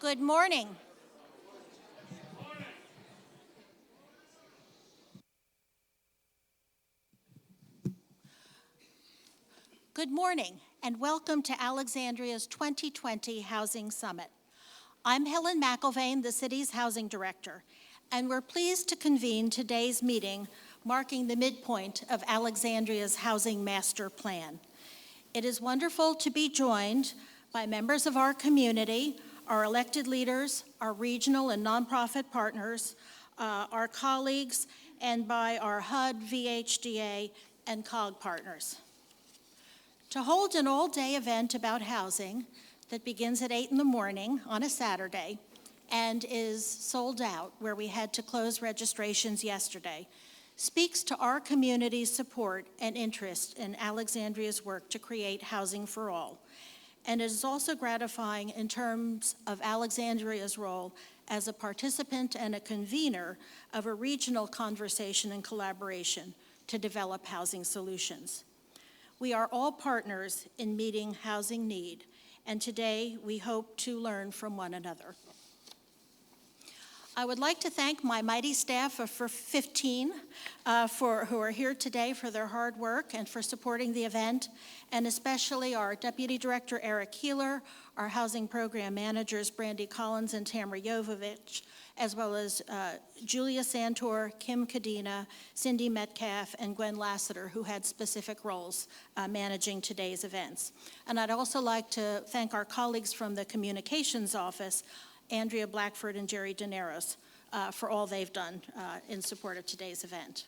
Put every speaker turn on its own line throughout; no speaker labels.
Good morning. Good morning, and welcome to Alexandria's 2020 Housing Summit. I'm Helen McIlvaine, the city's housing director, and we're pleased to convene today's meeting marking the midpoint of Alexandria's Housing Master Plan. It is wonderful to be joined by members of our community, our elected leaders, our regional and nonprofit partners, our colleagues, and by our HUD, VHDA, and COG partners. To hold an all-day event about housing that begins at 8 in the morning on a Saturday and is sold out, where we had to close registrations yesterday, speaks to our community's support and interest in Alexandria's work to create housing for all. And it is also gratifying in terms of Alexandria's role as a participant and a convener of a regional conversation and collaboration to develop housing solutions. We are all partners in meeting housing need, and today we hope to learn from one another. I would like to thank my mighty staff of 15 who are here today for their hard work and for supporting the event, and especially our Deputy Director, Eric Keeler, our Housing Program Managers, Brandy Collins and Tamara Jovovich, as well as Julia Santor, Kim Kadena, Cindy Metcalf, and Gwen Lassiter, who had specific roles managing today's events. And I'd also like to thank our colleagues from the Communications Office, Andrea Blackford and Jerry Daneros, for all they've done in support of today's event,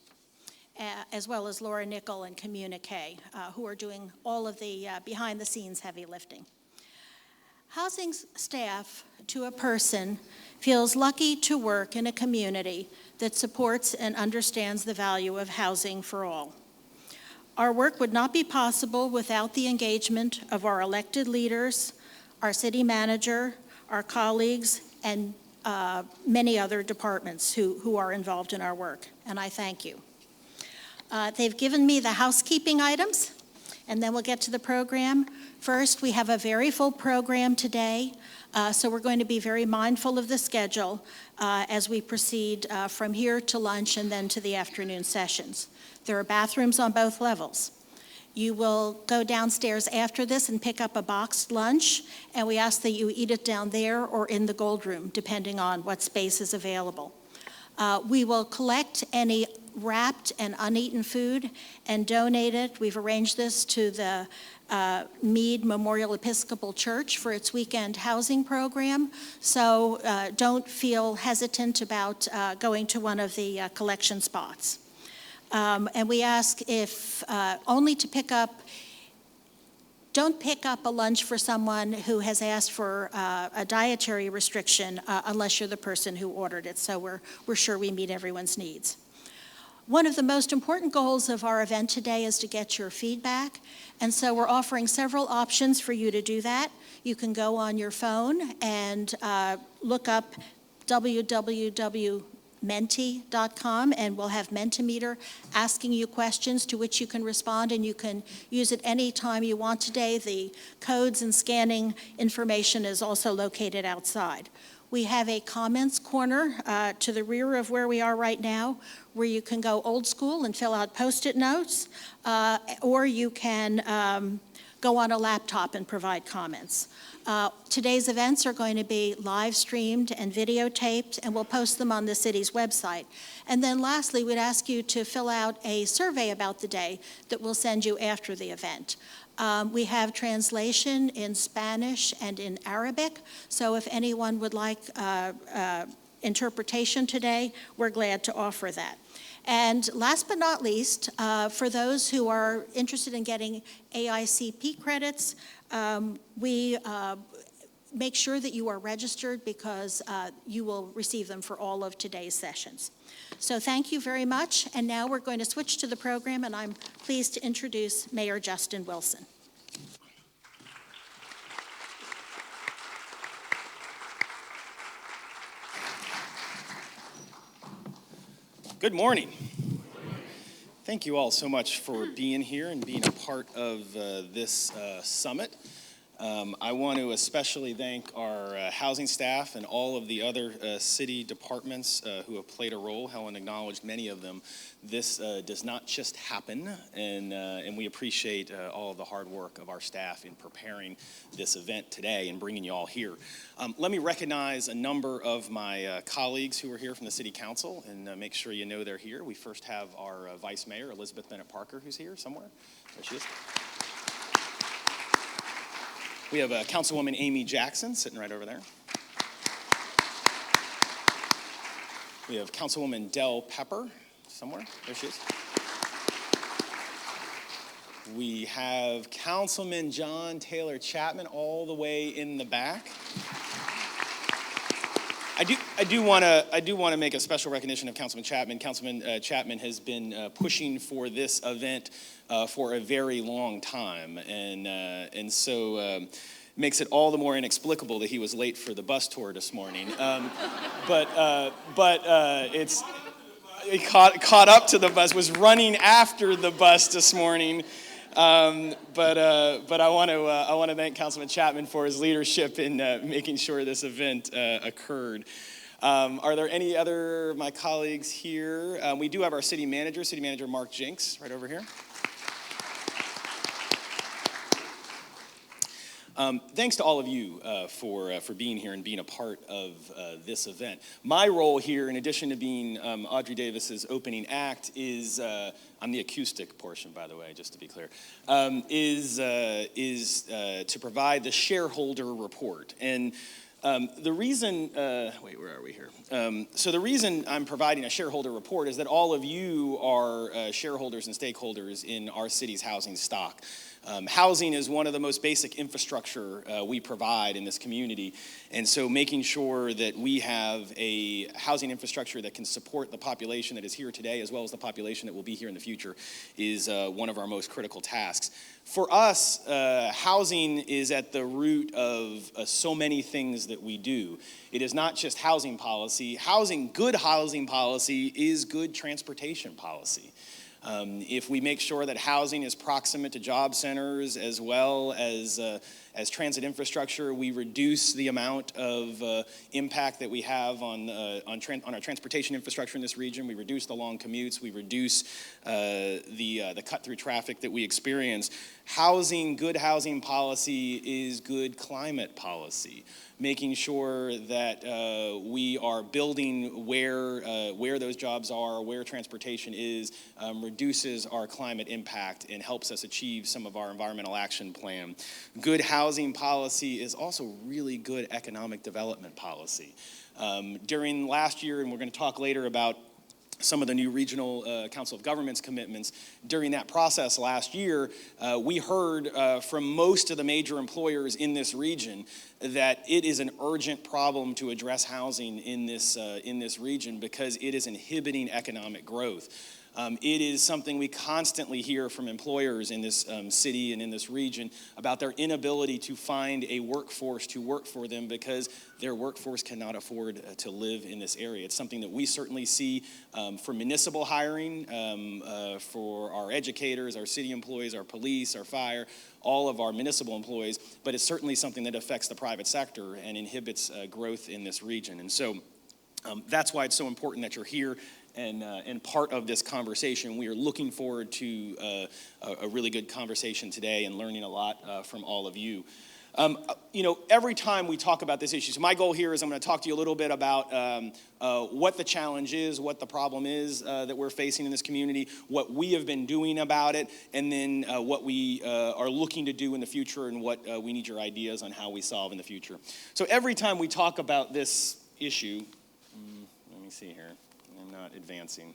as well as Laura Nickel and Communique, who are doing all of the behind-the-scenes heavy lifting. Housing staff, to a person, feels lucky to work in a community that supports and understands the value of housing for all. Our work would not be possible without the engagement of our elected leaders, our city manager, our colleagues, and many other departments who are involved in our work, and I thank you. They've given me the housekeeping items, and then we'll get to the program. First, we have a very full program today, so we're going to be very mindful of the schedule as we proceed from here to lunch and then to the afternoon sessions. There are bathrooms on both levels. You will go downstairs after this and pick up a boxed lunch, and we ask that you eat it down there or in the Gold Room, depending on what space is available. We will collect any wrapped and uneaten food and donate it. We've arranged this to the Meade Memorial Episcopal Church for its weekend housing program, so don't feel hesitant about going to one of the collection spots. And we ask if only to pick up, don't pick up a lunch for someone who has asked for a dietary restriction unless you're the person who ordered it, so we're sure we meet everyone's needs. One of the most important goals of our event today is to get your feedback, and so we're offering several options for you to do that. You can go on your phone and look up www.menti.com, and we'll have Mentimeter asking you questions to which you can respond, and you can use it any time you want today. The codes and scanning information is also located outside. We have a comments corner to the rear of where we are right now, where you can go old school and fill out Post-it notes, or you can go on a laptop and provide comments. Today's events are going to be live streamed and videotaped, and we'll post them on the city's website. And then lastly, we'd ask you to fill out a survey about the day that we'll send you after the event. We have translation in Spanish and in Arabic, so if anyone would like interpretation today, we're glad to offer that. And last but not least, for those who are interested in getting AICP credits, we make sure that you are registered because you will receive them for all of today's sessions. So thank you very much, and now we're going to switch to the program, and I'm pleased to introduce Mayor Justin Wilson.
Good morning. Thank you all so much for being here and being a part of this summit. I want to especially thank our housing staff and all of the other city departments who have played a role. Helen acknowledged many of them. This does not just happen, and we appreciate all of the hard work of our staff in preparing this event today and bringing you all here. Let me recognize a number of my colleagues who are here from the City Council and make sure you know they're here. We first have our Vice Mayor, Elizabeth Bennett Parker, who's here somewhere. There she is. We have Councilwoman Amy Jackson sitting right over there. We have Councilwoman Del Pepper somewhere. There she is. We have Councilman John Taylor Chapman all the way in the back. I do want to make a special recognition of Councilman Chapman. Councilman Chapman has been pushing for this event for a very long time, and so makes it all the more inexplicable that he was late for the bus tour this morning. But he caught up to the bus, was running after the bus this morning. But I want to thank Councilman Chapman for his leadership in making sure this event occurred. Are there any other of my colleagues here? We do have our City Manager Mark Jinks, right over here. Thanks to all of you for being here and being a part of this event. My role here, in addition to being Audrey Davis's opening act, is I'm the acoustic portion, by the way, just to be clear, is to provide the shareholder report. And the reason, wait, where are we here? So the reason I'm providing a shareholder report is that all of you are shareholders and stakeholders in our city's housing stock. Housing is one of the most basic infrastructure we provide in this community, and so making sure that we have a housing infrastructure that can support the population that is here today as well as the population that will be here in the future is one of our most critical tasks. For us, housing is at the root of so many things that we do. It is not just housing policy. Good housing policy is good transportation policy. If we make sure that housing is proximate to job centers as well as transit infrastructure, we reduce the amount of impact that we have on our transportation infrastructure in this region. We reduce the long commutes. We reduce the cut-through traffic that we experience. Good housing policy is good climate policy. Making sure that we are building where those jobs are, where transportation is, reduces our climate impact and helps us achieve some of our environmental action plan. Good housing policy is also really good economic development policy. During last year, and we're going to talk later about some of the new regional Council of Governments commitments. During that process last year, we heard from most of the major employers in this region that it is an urgent problem to address housing in this region because it is inhibiting economic growth. It is something we constantly hear from employers in this city and in this region about their inability to find a workforce to work for them because their workforce cannot afford to live in this area. It's something that we certainly see for municipal hiring, for our educators, our city employees, our police, our fire, all of our municipal employees, but it's certainly something that affects the private sector and inhibits growth in this region. And so that's why it's so important that you're here and part of this conversation. We are looking forward to a really good conversation today and learning a lot from all of you. Every time we talk about this issue, so my goal here is I'm going to talk to you a little bit about what the challenge is, what the problem is that we're facing in this community, what we have been doing about it, and then what we are looking to do in the future and what we need your ideas on how we solve in the future. So every time we talk about this issue, let me see here. I'm not advancing.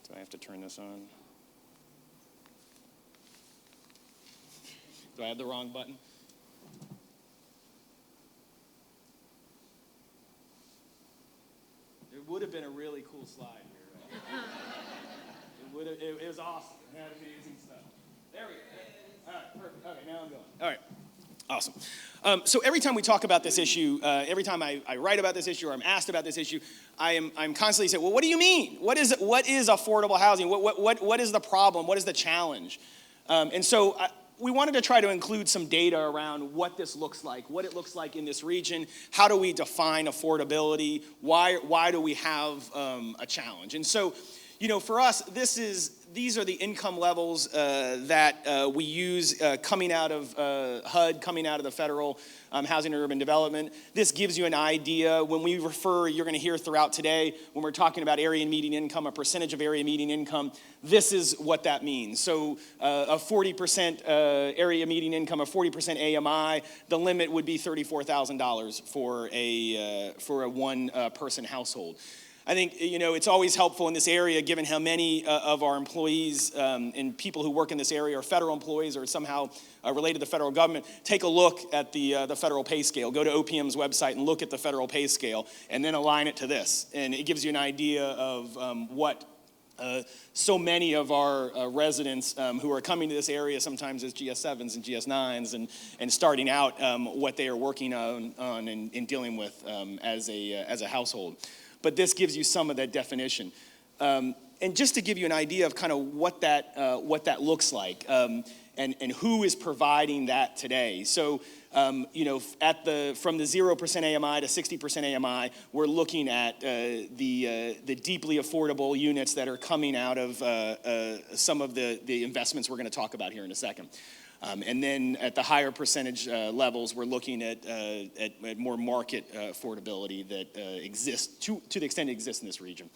Do I have to turn this on? Do I have the wrong button? It would have been a really cool slide here. Right? It was awesome. It had amazing stuff. There we go. All right, perfect. Okay, now I'm going. All right. Awesome. So every time we talk about this issue, every time I write about this issue or I'm asked about this issue, I'm constantly saying, well, what do you mean? What is affordable housing? What is the problem? What is the challenge? And so we wanted to try to include some data around what this looks like, what it looks like in this region. How do we define affordability? Why do we have a challenge? And so, for us, these are the income levels that we use coming out of HUD, coming out of the Federal Housing and Urban Development. This gives you an idea. When we refer, you're going to hear throughout today, when we're talking about area median income, a percentage of area median income, this is what that means. So a 40% area median income, a 40% AMI, the limit would be $34,000 for a one-person household. I think, it's always helpful in this area, given how many of our employees and people who work in this area are federal employees or somehow related to the federal government. Take a look at the federal pay scale. Go to OPM's website and look at the federal pay scale, and then align it to this. And it gives you an idea of what so many of our residents who are coming to this area, sometimes as GS7s and GS9s, and starting out what they are working on and dealing with as a household. But this gives you some of that definition. And just to give you an idea of kind of what that looks like and who is providing that today. So, from the 0% AMI to 60% AMI, we're looking at the deeply affordable units that are coming out of some of the investments we're going to talk about here in a second. And then at the higher percentage levels, we're looking at more market affordability that exists to the extent it exists in this region.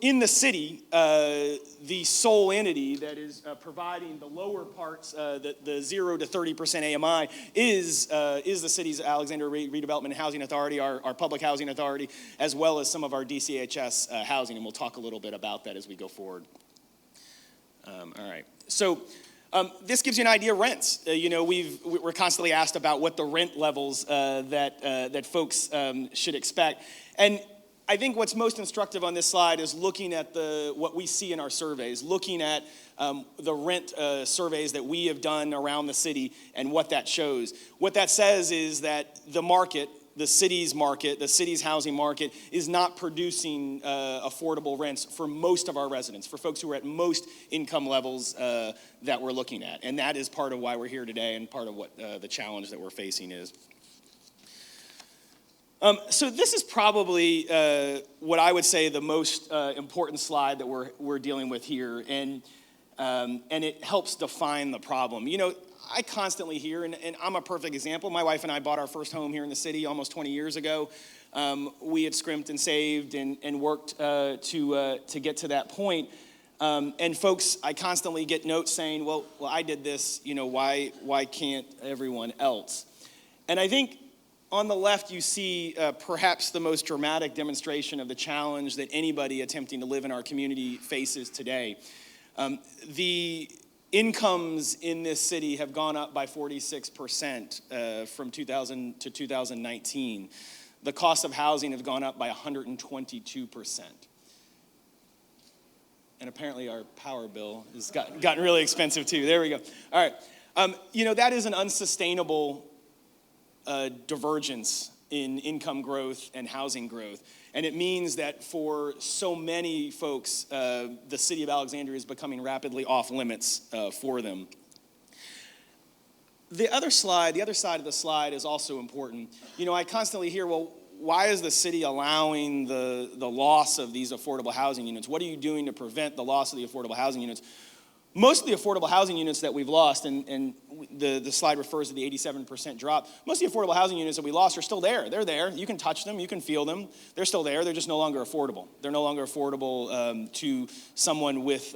In the city, the sole entity that is providing the lower parts, the 0 to 30% AMI, is the city's Alexandria Redevelopment and Housing Authority, our public housing authority, as well as some of our DCHS housing, and we'll talk a little bit about that as we go forward. All right, so. This gives you an idea of rents. We're constantly asked about what the rent levels that folks should expect. And I think what's most instructive on this slide is looking at what we see in our surveys, looking at the rent surveys that we have done around the city and what that shows. What that says is that the market, the city's housing market, is not producing affordable rents for most of our residents, for folks who are at most income levels that we're looking at. And that is part of why we're here today and part of what the challenge that we're facing is. So this is probably what I would say the most important slide that we're dealing with here, and it helps define the problem. I constantly hear, and I'm a perfect example. My wife and I bought our first home here in the city almost 20 years ago. We had scrimped and saved and worked to get to that point. And folks, I constantly get notes saying, well, I did this, why can't everyone else? And I think on the left, you see perhaps the most dramatic demonstration of the challenge that anybody attempting to live in our community faces today. The incomes in this city have gone up by 46% from 2000 to 2019. The cost of housing have gone up by 122%. And apparently our power bill has gotten really expensive too. There we go. All right. That is an unsustainable divergence in income growth and housing growth. And it means that for so many folks, the city of Alexandria is becoming rapidly off limits for them. The other side of the slide is also important. I constantly hear, well, why is the city allowing the loss of these affordable housing units? What are you doing to prevent the loss of the affordable housing units? Most of the affordable housing units that we've lost, and the slide refers to the 87% drop, most of the affordable housing units that we lost are still there. They're there. You can touch them. You can feel them. They're still there. They're just no longer affordable. They're no longer affordable to someone with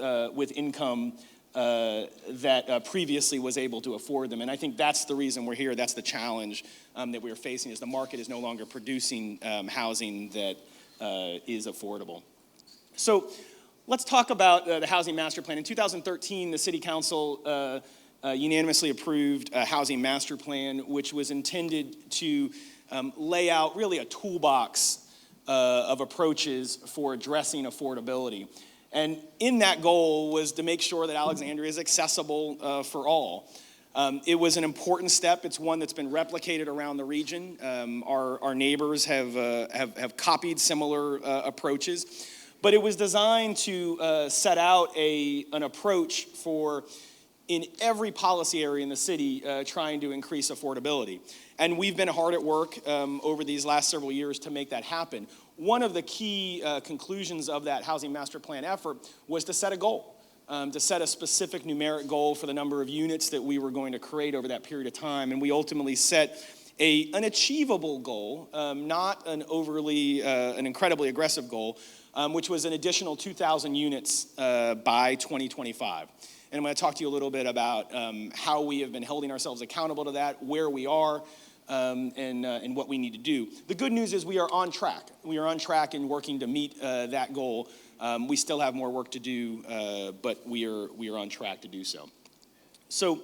income that previously was able to afford them. And I think that's the reason we're here. That's the challenge that we're facing, is the market is no longer producing housing that is affordable. So let's talk about the Housing Master Plan. In 2013, the City Council unanimously approved a Housing Master Plan, which was intended to lay out really a toolbox of approaches for addressing affordability. And in that goal was to make sure that Alexandria is accessible for all. It was an important step. It's one that's been replicated around the region. Our neighbors have copied similar approaches. But it was designed to set out an approach for in every policy area in the city trying to increase affordability. And we've been hard at work over these last several years to make that happen. One of the key conclusions of that housing master plan effort was to set a goal, to set a specific numeric goal for the number of units that we were going to create over that period of time. And we ultimately set an achievable goal, not an incredibly aggressive goal, which was an additional 2,000 units by 2025. And I'm going to talk to you a little bit about how we have been holding ourselves accountable to that, where we are, and what we need to do. The good news is we are on track. We are on track in working to meet that goal. We still have more work to do, but we are on track to do so. So,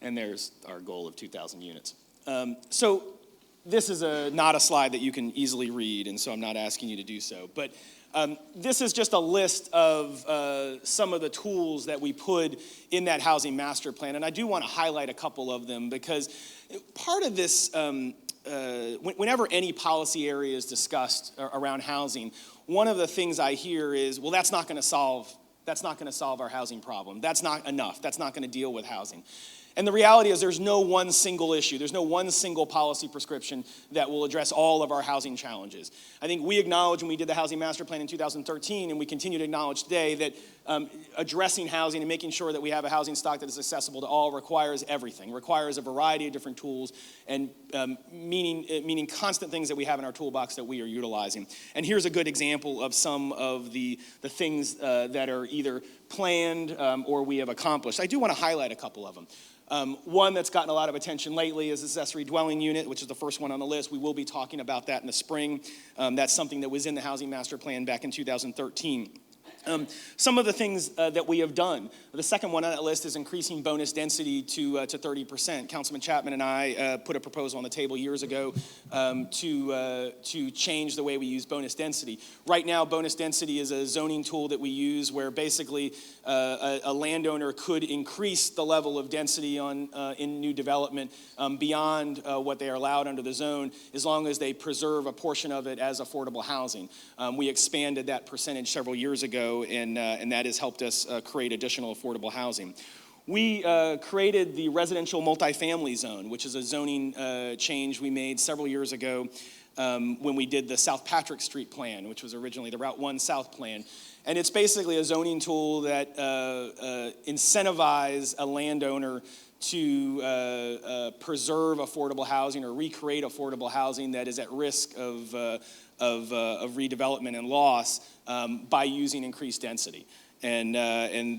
and there's our goal of 2,000 units. So this is not a slide that you can easily read, and so I'm not asking you to do so. But this is just a list of some of the tools that we put in that housing master plan, and I do want to highlight a couple of them because part of this, whenever any policy area is discussed around housing, one of the things I hear is, well, that's not going to solve our housing problem. That's not enough. That's not going to deal with housing. And the reality is there's no one single issue. There's no one single policy prescription that will address all of our housing challenges. I think we acknowledged when we did the housing master plan in 2013, and we continue to acknowledge today, that addressing housing and making sure that we have a housing stock that is accessible to all requires everything, requires a variety of different tools, and meaning constant things that we have in our toolbox that we are utilizing. And here's a good example of some of the things that are either planned or we have accomplished. I do want to highlight a couple of them. One that's gotten a lot of attention lately is accessory dwelling unit, which is the first one on the list. We will be talking about that in the spring. That's something that was in the housing master plan back in 2013. Some of the things that we have done. The second one on that list is increasing bonus density to 30%. Councilman Chapman and I put a proposal on the table years ago to change the way we use bonus density. Right now, bonus density is a zoning tool that we use where basically a landowner could increase the level of density in new development beyond what they are allowed under the zone, as long as they preserve a portion of it as affordable housing. We expanded that percentage several years ago, and that has helped us create additional affordable housing. We created the residential multifamily zone, which is a zoning change we made several years ago when we did the South Patrick Street plan, which was originally the Route 1 South plan. And it's basically a zoning tool that incentivizes a landowner to preserve affordable housing or recreate affordable housing that is at risk of redevelopment and loss by using increased density. And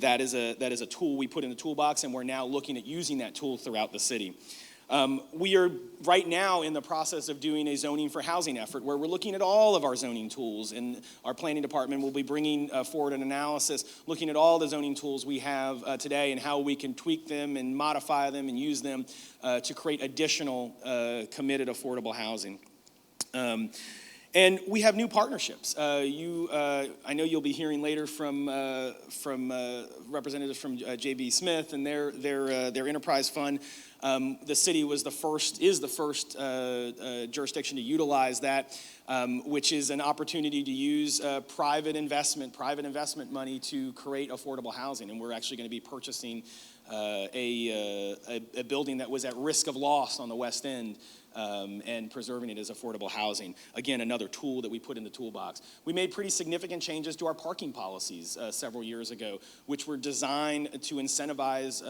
that is a tool we put in the toolbox, and we're now looking at using that tool throughout the city. We are right now in the process of doing a zoning for housing effort where we're looking at all of our zoning tools, and our planning department will be bringing forward an analysis looking at all the zoning tools we have today and how we can tweak them and modify them and use them to create additional committed affordable housing. And we have new partnerships. I know you'll be hearing later from representatives from J.B. Smith and their enterprise fund. The city is the first jurisdiction to utilize that, which is an opportunity to use private investment money to create affordable housing. And we're actually going to be purchasing a building that was at risk of loss on the West End. And preserving it as affordable housing. Again, another tool that we put in the toolbox. We made pretty significant changes to our parking policies several years ago, which were designed to incentivize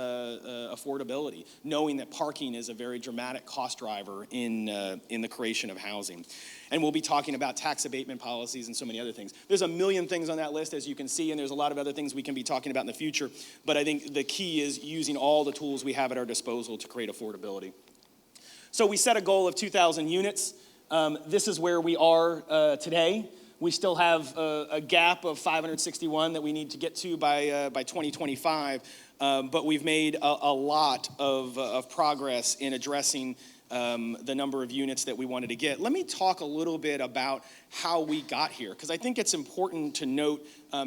affordability, knowing that parking is a very dramatic cost driver in the creation of housing. And we'll be talking about tax abatement policies and so many other things. There's a million things on that list, as you can see, and there's a lot of other things we can be talking about in the future. But I think the key is using all the tools we have at our disposal to create affordability. So we set a goal of 2,000 units. This is where we are today. We still have a gap of 561 that we need to get to by 2025, but we've made a lot of progress in addressing the number of units that we wanted to get. Let me talk a little bit about how we got here, because I think it's important to note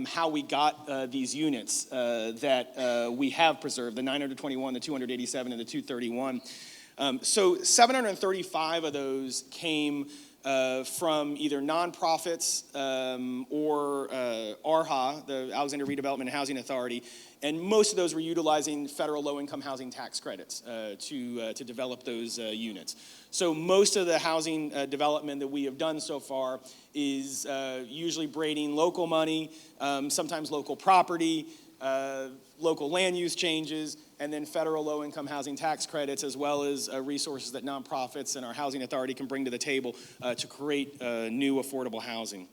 how we got these units that we have preserved, the 921, the 287, and the 231. So 735 of those came from either nonprofits or ARHA, the Alexandria Redevelopment and Housing Authority, and most of those were utilizing federal low-income housing tax credits to develop those units. So most of the housing development that we have done so far is usually braiding local money, sometimes local property, local land use changes, and then federal low-income housing tax credits, as well as resources that nonprofits and our housing authority can bring to the table to create new affordable housing.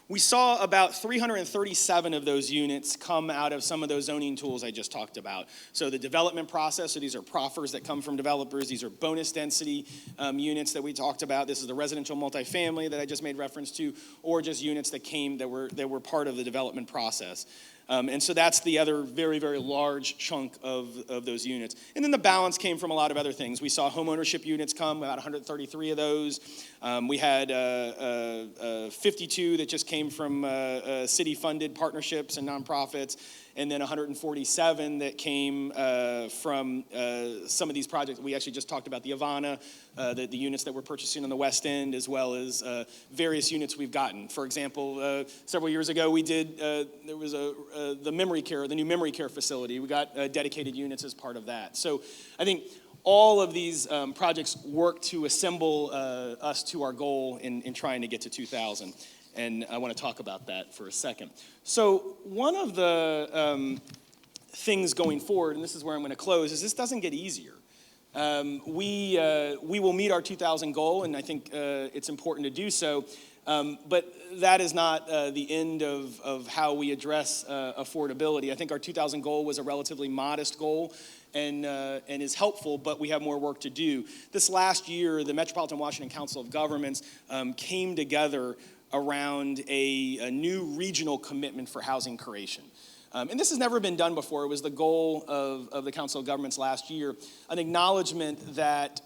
We saw about 337 of those units come out of some of those zoning tools I just talked about. So the development process, so these are proffers that come from developers. These are bonus density units that we talked about. This is the residential multifamily that I just made reference to, or just units that were part of the development process. And so that's the other very, very large chunk of those units. And then the balance came from a lot of other things. We saw home ownership units come, about 133 of those. We had 52 that just came from city-funded partnerships and nonprofits, and then 147 that came from some of these projects. We actually just talked about the Havana, the units that we're purchasing on the West End, as well as various units we've gotten. For example, several years ago, we did, there was the memory care, the new memory care facility. We got dedicated units as part of that. So I think all of these projects work to assemble us to our goal in trying to get to 2,000. And I want to talk about that for a second. So one of the things going forward, and this is where I'm going to close, is this doesn't get easier. We will meet our 2,000 goal, and I think it's important to do so. But that is not the end of how we address affordability. I think our 2,000 goal was a relatively modest goal and is helpful, but we have more work to do. This last year, the Metropolitan Washington Council of Governments came together around a new regional commitment for housing creation. And this has never been done before. It was the goal of the Council of Governments last year, an acknowledgement that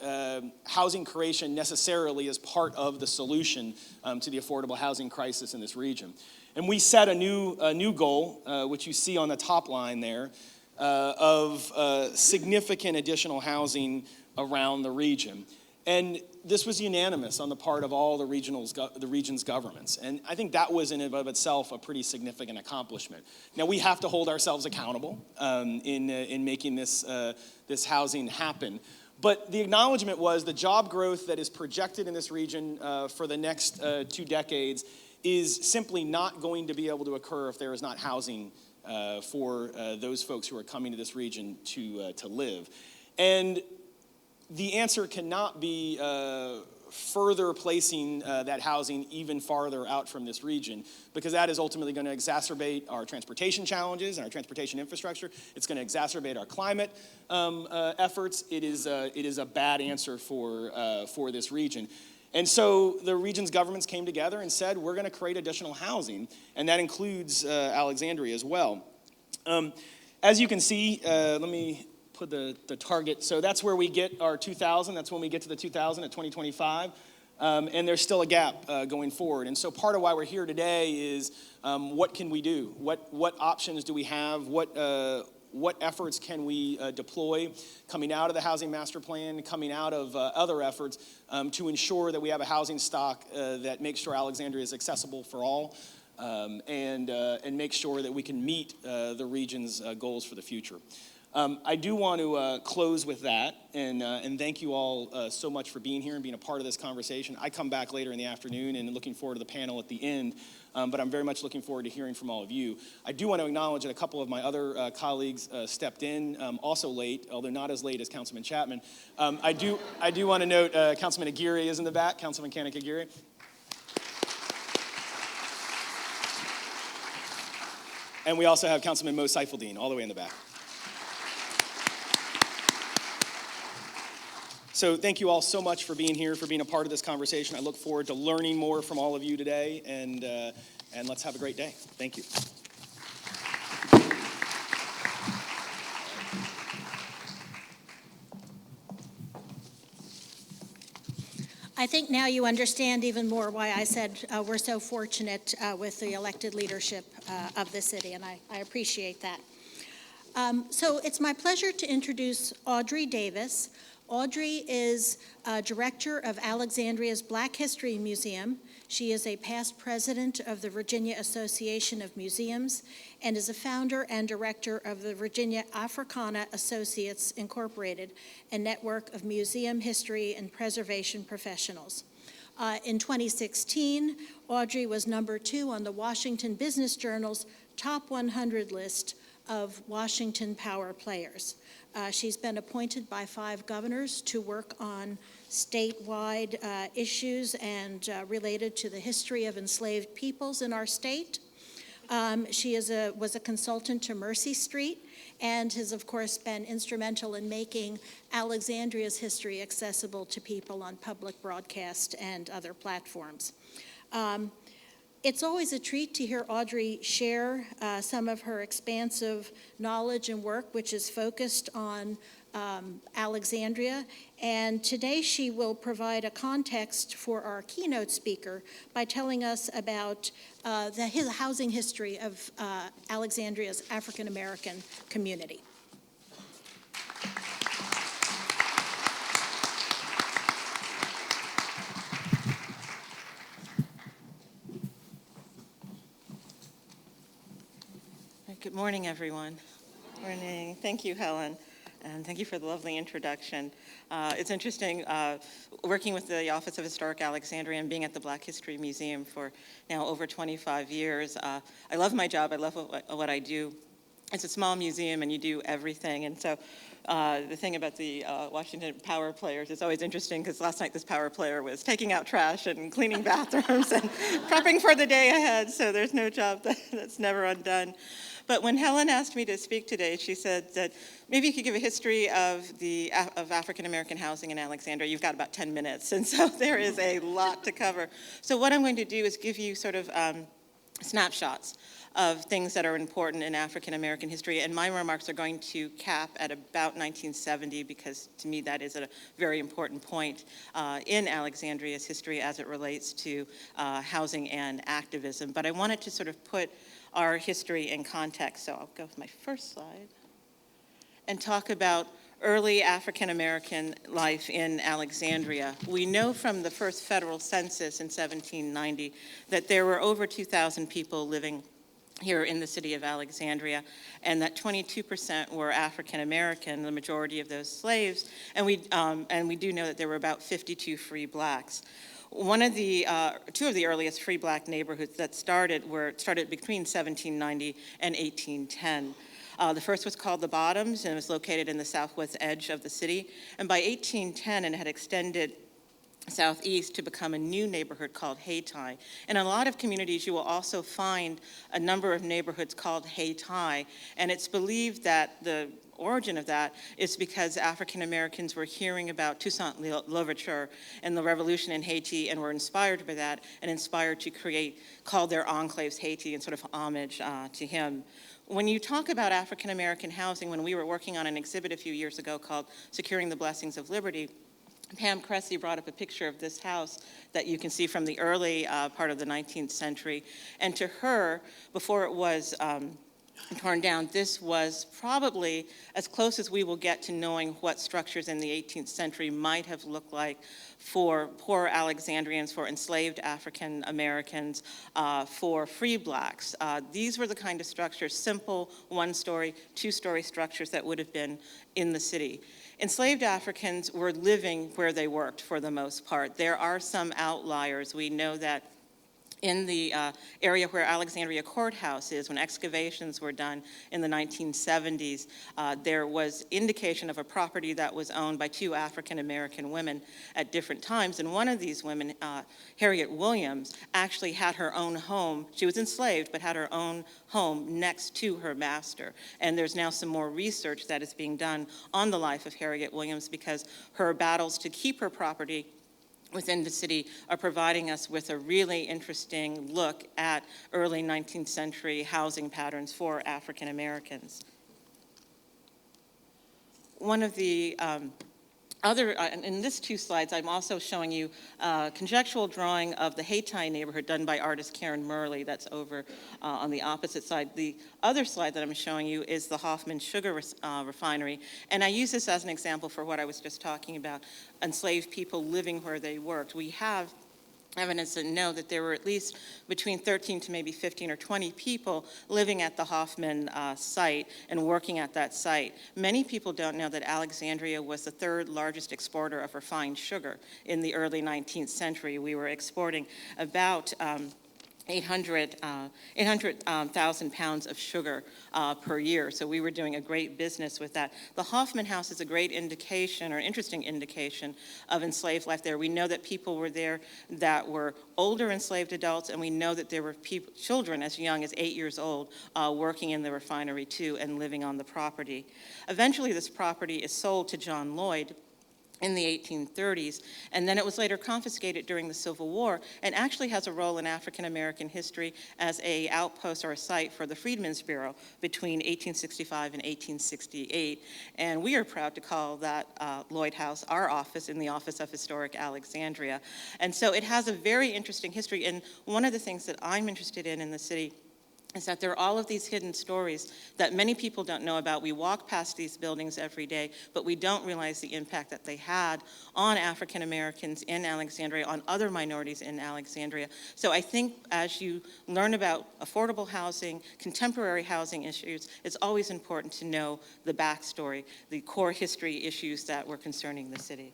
housing creation necessarily is part of the solution to the affordable housing crisis in this region. And we set a new goal, which you see on the top line there, of significant additional housing around the region. And this was unanimous on the part of all the region's governments. And I think that was in and of itself a pretty significant accomplishment. Now, we have to hold ourselves accountable in making this housing happen. But the acknowledgement was the job growth that is projected in this region for the next 2 decades is simply not going to be able to occur if there is not housing for those folks who are coming to this region to live. And the answer cannot be further placing that housing even farther out from this region, because that is ultimately going to exacerbate our transportation challenges and our transportation infrastructure. It's going to exacerbate our climate efforts. It is a bad answer for this region. And so the region's governments came together and said, we're going to create additional housing, and that includes Alexandria as well. As you can see, let me put the target. So that's where we get our 2,000. That's when we get to the 2,000 at 2025. And there's still a gap going forward. And so part of why we're here today is what can we do? What options do we have? What efforts can we deploy coming out of the housing master plan, coming out of other efforts to ensure that we have a housing stock that makes sure Alexandria is accessible for all and make sure that we can meet the region's goals for the future. I do want to close with that and thank you all so much for being here and being a part of this conversation. I come back later in the afternoon and looking forward to the panel at the end, but I'm very much looking forward to hearing from all of you. I do want to acknowledge that a couple of my other colleagues stepped in, also late, although not as late as Councilman Chapman. I do want to note Councilman Aguirre is in the back, Councilman Kanik Aguirre. And we also have Councilman Mo Seifeldien all the way in the back. So thank you all so much for being here, for being a part of this conversation. I look forward to learning more from all of you today, and let's have a great day. Thank you.
I think now you understand even more why I said we're so fortunate with the elected leadership of the city, and I appreciate that. So it's my pleasure to introduce Audrey Davis. Audrey is director of Alexandria's Black History Museum. She is a past president of the Virginia Association of Museums and is a founder and director of the Virginia Africana Associates Incorporated, a network of museum history and preservation professionals. In 2016, Audrey was #2 on the Washington Business Journal's Top 100 list of Washington power players. She's been appointed by 5 governors to work on statewide issues and related to the history of enslaved peoples in our state. She was a consultant to Mercy Street and has, of course, been instrumental in making Alexandria's history accessible to people on public broadcast and other platforms. It's always a treat to hear Audrey share some of her expansive knowledge and work, which is focused on Alexandria. And today she will provide a context for our keynote speaker by telling us about the housing history of Alexandria's African American community.
Good morning, everyone. Morning. Thank you, Helen, and thank you for the lovely introduction. It's interesting working with the Office of Historic Alexandria and being at the Black History Museum for now over 25 years. I love my job. I love what I do. It's a small museum, and you do everything. And so the thing about the Washington power players is always interesting because last night this power player was taking out trash and cleaning bathrooms and prepping for the day ahead. So there's no job that's never undone. But when Helen asked me to speak today, she said that maybe you could give a history of African American housing in Alexandria. You've got about 10 minutes, and so there is a lot to cover. So what I'm going to do is give you sort of snapshots of things that are important in African American history, and my remarks are going to cap at about 1970 because to me that is a very important point in Alexandria's history as it relates to housing and activism. But I wanted to sort of put our history in context, so I'll go with my first slide and talk about early African American life in Alexandria. We know from the first federal census in 1790 that there were over 2,000 people living here in the city of Alexandria, and that 22% were African American, the majority of those slaves, and we do know that there were about 52 free blacks. One of the two of the earliest free black neighborhoods that started between 1790 and 1810. The first was called the Bottoms, and it was located in the southwest edge of the city. And by 1810, it had extended southeast to become a new neighborhood called Hayti. In a lot of communities, you will also find a number of neighborhoods called Hayti, and it's believed that the origin of that is because African Americans were hearing about Toussaint Louverture and the revolution in Haiti and were inspired by that and inspired to call their enclaves Hayti in sort of homage to him. When you talk about African American housing, when we were working on an exhibit a few years ago called Securing the Blessings of Liberty, Pam Cressy brought up a picture of this house that you can see from the early part of the 19th century. And to her, before it was torn down, this was probably as close as we will get to knowing what structures in the 18th century might have looked like for poor Alexandrians, for enslaved African Americans, for free blacks. These were the kind of structures, simple one-story, two-story structures that would have been in the city. Enslaved Africans were living where they worked for the most part. There are some outliers. We know that in the area where Alexandria Courthouse is, when excavations were done in the 1970s, there was indication of a property that was owned by 2 African American women at different times. And one of these women, Harriet Williams, actually had her own home. She was enslaved, but had her own home next to her master. And there's now some more research that is being done on the life of Harriet Williams because her battles to keep her property within the city are providing us with a really interesting look at early 19th century housing patterns for African Americans. One of the In these two slides, I'm also showing you a conjectural drawing of the Hayti neighborhood done by artist Karen Murley. That's over on the opposite side. The other slide that I'm showing you is the Hoffman Sugar Refinery. And I use this as an example for what I was just talking about, enslaved people living where they worked. We have evidence to know that there were at least between 13 to maybe 15 or 20 people living at the Hoffman site and working at that site. Many people don't know that Alexandria was the third largest exporter of refined sugar in the early 19th century. We were exporting about 800,000 pounds of sugar per year. So we were doing a great business with that. The Hoffman House is a great indication, or interesting indication, of enslaved life there. We know that people were there that were older enslaved adults, and we know that there were children as young as 8 years old working in the refinery too and living on the property. Eventually this property is sold to John Lloyd in the 1830s, and then it was later confiscated during the Civil War and actually has a role in African American history as a outpost or a site for the Freedmen's Bureau between 1865 and 1868. And we are proud to call that Lloyd House our office in the Office of Historic Alexandria. And so it has a very interesting history, and one of the things that I'm interested in the city is that there are all of these hidden stories that many people don't know about. We walk past these buildings every day, but we don't realize the impact that they had on African Americans in Alexandria, on other minorities in Alexandria. So I think as you learn about affordable housing, contemporary housing issues, it's always important to know the backstory, the core history issues that were concerning the city.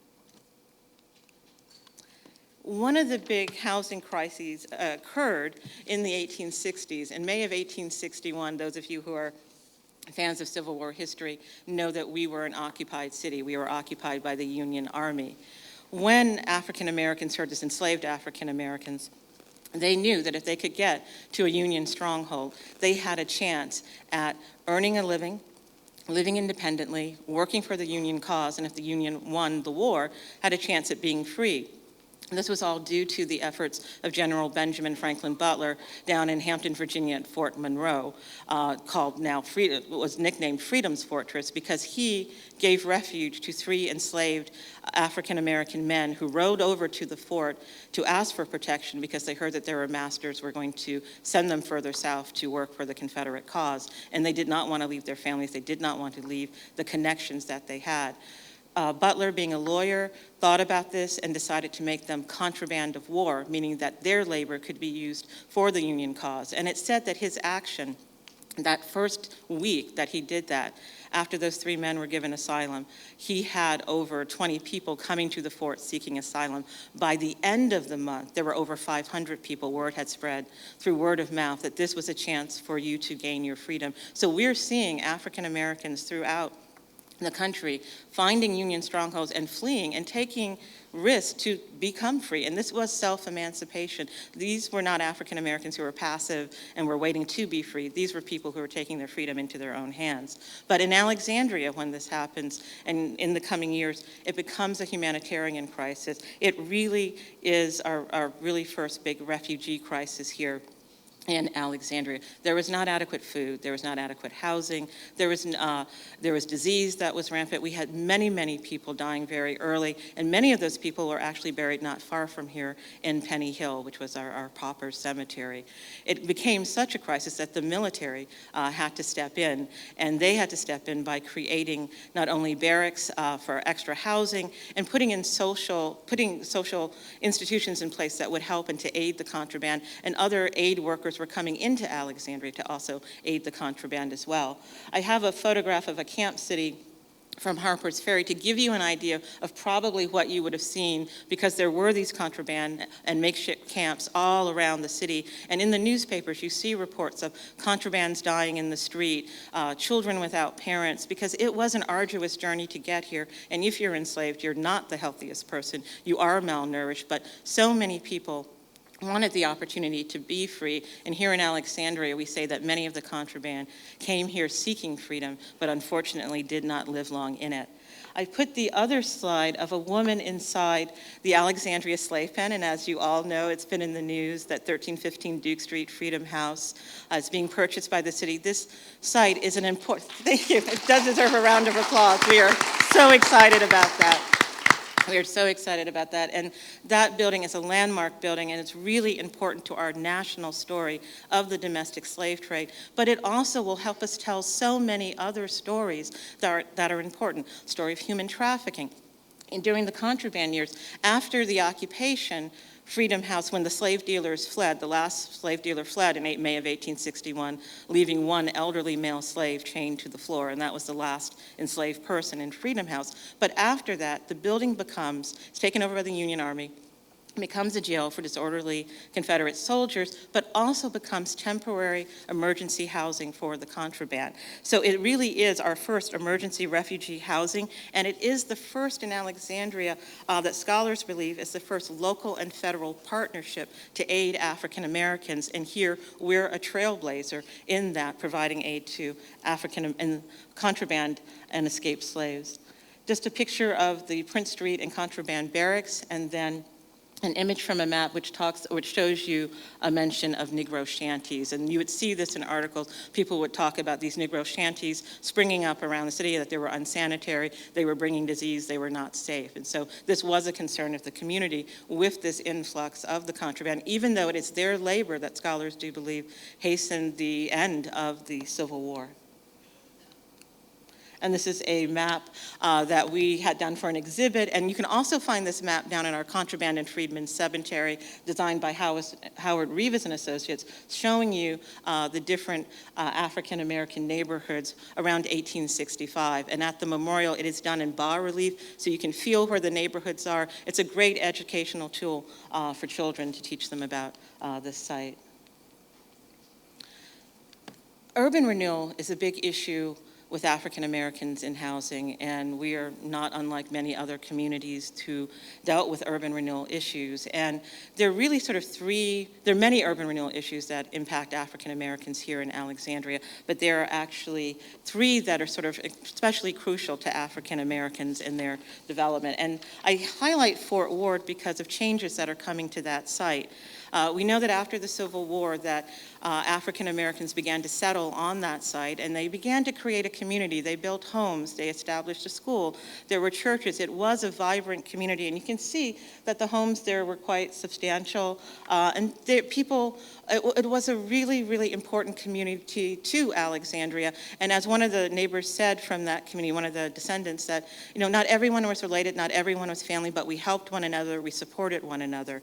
One of the big housing crises occurred in the 1860s. In May of 1861, those of you who are fans of Civil War history know that we were an occupied city. We were occupied by the Union Army. When African Americans heard this, enslaved African Americans, they knew that if they could get to a Union stronghold, they had a chance at earning a living, living independently, working for the Union cause, and if the Union won the war, had a chance at being free. This was all due to the efforts of General Benjamin Franklin Butler down in Hampton, Virginia at Fort Monroe, was nicknamed Freedom's Fortress because he gave refuge to 3 enslaved African-American men who rode over to the fort to ask for protection because they heard that their masters were going to send them further south to work for the Confederate cause. And they did not want to leave their families. They did not want to leave the connections that they had. Butler, being a lawyer, thought about this and decided to make them contraband of war, meaning that their labor could be used for the Union cause. And it said that his action, that first week that he did that, after those 3 men were given asylum, he had over 20 people coming to the fort seeking asylum. By the end of the month, there were over 500 people. Word had spread through word of mouth that this was a chance for you to gain your freedom. So we're seeing African Americans throughout the country finding Union strongholds and fleeing and taking risks to become free. And this was self-emancipation. These were not African Americans who were passive and were waiting to be free. These were people who were taking their freedom into their own hands. But in Alexandria, when this happens, and in the coming years, it becomes a humanitarian crisis. It really is our really first big refugee crisis here in Alexandria. There was not adequate food, there was not adequate housing, there was disease that was rampant. We had many, many people dying very early, and many of those people were actually buried not far from here in Penny Hill, which was our pauper cemetery. It became such a crisis that the military had to step in, and they had to step in by creating not only barracks for extra housing and putting social institutions in place that would help and to aid the contraband, and other aid workers were coming into Alexandria to also aid the contraband as well. I have a photograph of a camp city from Harper's Ferry to give you an idea of probably what you would have seen, because there were these contraband and makeshift camps all around the city. And in the newspapers, you see reports of contrabands dying in the street, children without parents, because it was an arduous journey to get here. And if you're enslaved, you're not the healthiest person. You are malnourished, but so many people wanted the opportunity to be free. And here in Alexandria, we say that many of the contraband came here seeking freedom, but unfortunately did not live long in it. I put the other slide of a woman inside the Alexandria slave pen, and as you all know, it's been in the news that 1315 Duke Street Freedom House is being purchased by the city. This site is an important, thank you, it does deserve a round of applause. We are so excited about that. We are so excited about that. And that building is a landmark building, and it's really important to our national story of the domestic slave trade. But it also will help us tell so many other stories that are important. Story of human trafficking. And during the contraband years, after the occupation, Freedom House, when the slave dealers fled, the last slave dealer fled in May of 1861, leaving one elderly male slave chained to the floor, and that was the last enslaved person in Freedom House. But after that, the building it's taken over by the Union Army, becomes a jail for disorderly Confederate soldiers, but also becomes temporary emergency housing for the contraband. So it really is our first emergency refugee housing, and it is the first in Alexandria that scholars believe is the first local and federal partnership to aid African Americans, and here we're a trailblazer in that, providing aid to African and contraband and escaped slaves. Just a picture of the Prince Street and contraband barracks, and then an image from a map which shows you a mention of Negro shanties. And you would see this in articles. People would talk about these Negro shanties springing up around the city, that they were unsanitary, they were bringing disease, they were not safe. And so this was a concern of the community with this influx of the contraband, even though it is their labor that scholars do believe hastened the end of the Civil War. And this is a map that we had done for an exhibit. And you can also find this map down in our Contraband and Freedmen Cemetery, designed by Howard Rivas and Associates, showing you the different African-American neighborhoods around 1865. And at the memorial, it is done in bas relief, so you can feel where the neighborhoods are. It's a great educational tool for children to teach them about this site. Urban renewal is a big issue with African Americans in housing, and we are not unlike many other communities who dealt with urban renewal issues. And there are really there are many urban renewal issues that impact African Americans here in Alexandria, but there are actually three that are especially crucial to African Americans in their development. And I highlight Fort Ward because of changes that are coming to that site. We know that after the Civil War that African Americans began to settle on that site, and they began to create a community. They built homes, they established a school, there were churches. It was a vibrant community, and you can see that the homes there were quite substantial, and it was a really, really important community to Alexandria. And as one of the neighbors said from that community, one of the descendants, that not everyone was related, not everyone was family, but we helped one another, we supported one another.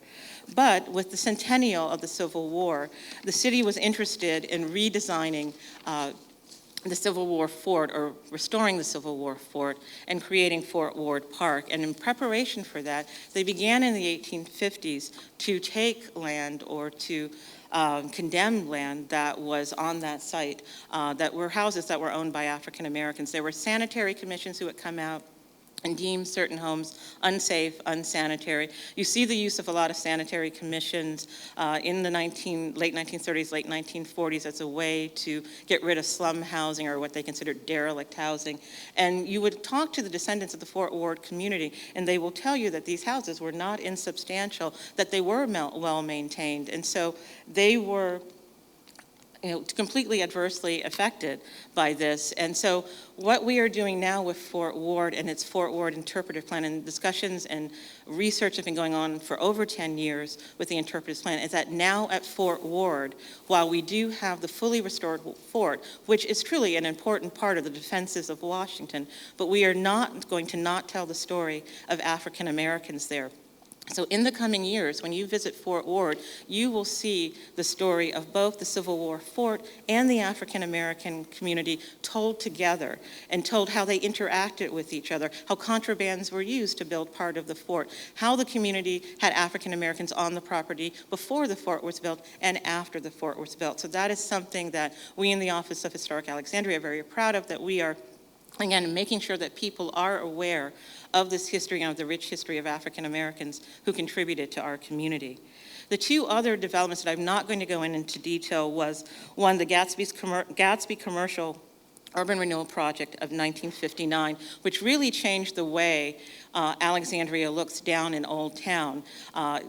But with the centennial of the Civil War, the city was interested in redesigning the Civil War fort, or restoring the Civil War fort, and creating Fort Ward Park. And in preparation for that, they began in the 1850s to take land or to condemn land that was on that site, that were houses that were owned by African Americans. There were sanitary commissions who would come out and deem certain homes unsafe, unsanitary. You see the use of a lot of sanitary commissions in the late 1930s, late 1940s as a way to get rid of slum housing, or what they considered derelict housing. And you would talk to the descendants of the Fort Ward community, and they will tell you that these houses were not insubstantial, that they were well maintained. And so they were completely adversely affected by this. And so what we are doing now with Fort Ward and its Fort Ward interpretive plan, and discussions and research have been going on for over 10 years with the interpretive plan, is that now at Fort Ward, while we do have the fully restored fort, which is truly an important part of the defenses of Washington, but we are not going to not tell the story of African Americans there. So in the coming years, when you visit Fort Ward, you will see the story of both the Civil War fort and the African American community told together, and told how they interacted with each other, how contrabands were used to build part of the fort, how the community had African Americans on the property before the fort was built and after the fort was built. So that is something that we in the Office of Historic Alexandria are very proud of, that we are, again, making sure that people are aware of this history and of the rich history of African Americans who contributed to our community. The two other developments that I'm not going to go into detail was, one, the Gatsby commercial urban renewal project of 1959, which really changed the way Alexandria looks down in Old Town.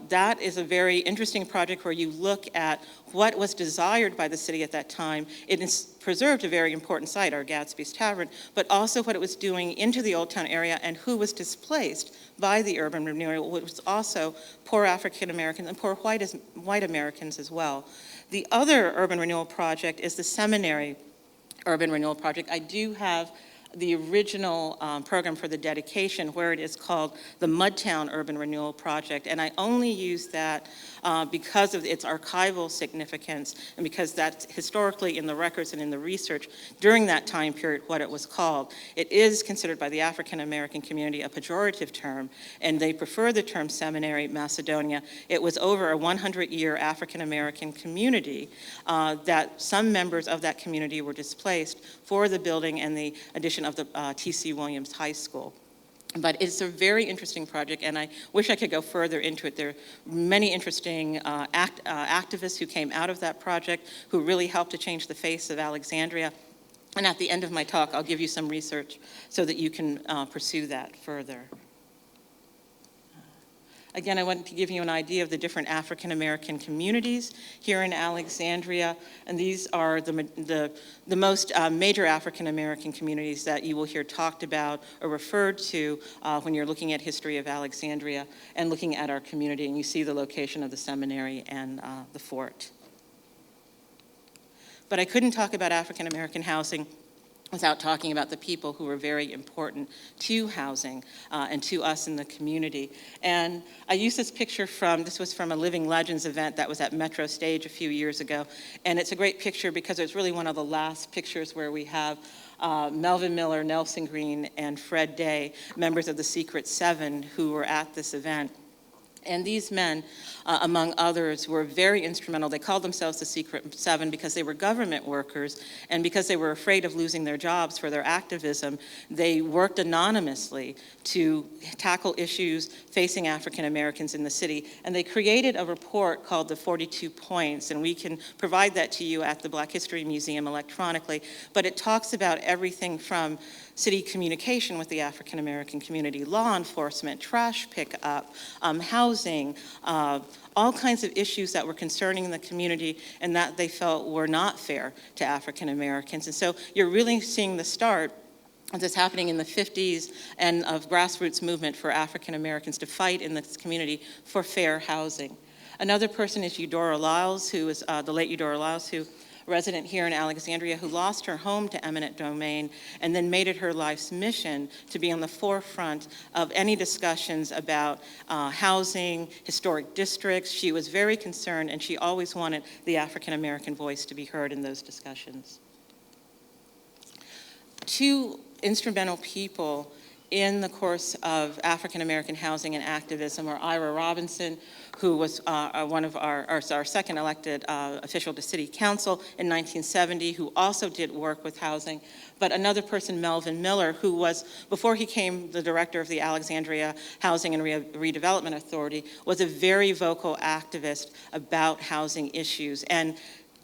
That is a very interesting project where you look at what was desired by the city at that time. It has preserved a very important site, our Gadsby's Tavern, but also what it was doing into the Old Town area and who was displaced by the urban renewal, which was also poor African Americans and poor white Americans as well. The other urban renewal project is the Seminary urban renewal project. I do have the original program for the dedication where it is called the Mudtown Urban Renewal Project, and I only use that because of its archival significance and because that's historically in the records and in the research during that time period what it was called. It is considered by the African American community a pejorative term, and they prefer the term Seminary Macedonia. It was over a 100-year African American community that some members of that community were displaced for the building and the addition of the T.C. Williams High School. But it's a very interesting project, and I wish I could go further into it. There are many interesting activists who came out of that project who really helped to change the face of Alexandria. And at the end of my talk, I'll give you some research so that you can pursue that further. Again, I want to give you an idea of the different African American communities here in Alexandria, and these are the most major African American communities that you will hear talked about or referred to when you're looking at history of Alexandria and looking at our community, and you see the location of the seminary and the fort. But I couldn't talk about African American housing without talking about the people who were very important to housing and to us in the community. And I use this picture this was from a Living Legends event that was at Metro Stage a few years ago. And it's a great picture because it's really one of the last pictures where we have Melvin Miller, Nelson Green, and Fred Day, members of the Secret Seven, who were at this event. And these men, among others, were very instrumental. They called themselves the Secret Seven because they were government workers, and because they were afraid of losing their jobs for their activism, they worked anonymously to tackle issues facing African Americans in the city. And they created a report called the 42 Points, and we can provide that to you at the Black History Museum electronically. But it talks about everything from city communication with the African American community, law enforcement, trash pickup, housing, all kinds of issues that were concerning the community and that they felt were not fair to African Americans. And so you're really seeing the start of this happening in the 50s and of grassroots movement for African Americans to fight in this community for fair housing. Another person is Eudora Lyles, who is the late Eudora Lyles, who resident here in Alexandria, who lost her home to eminent domain and then made it her life's mission to be on the forefront of any discussions about housing, historic districts. She was very concerned, and she always wanted the African American voice to be heard in those discussions. Two instrumental people in the course of African American housing and activism are Ira Robinson, who was one of our second elected official to city council in 1970, who also did work with housing. But another person, Melvin Miller, who was, before he became the director of the Alexandria Housing and Redevelopment Authority, was a very vocal activist about housing issues. And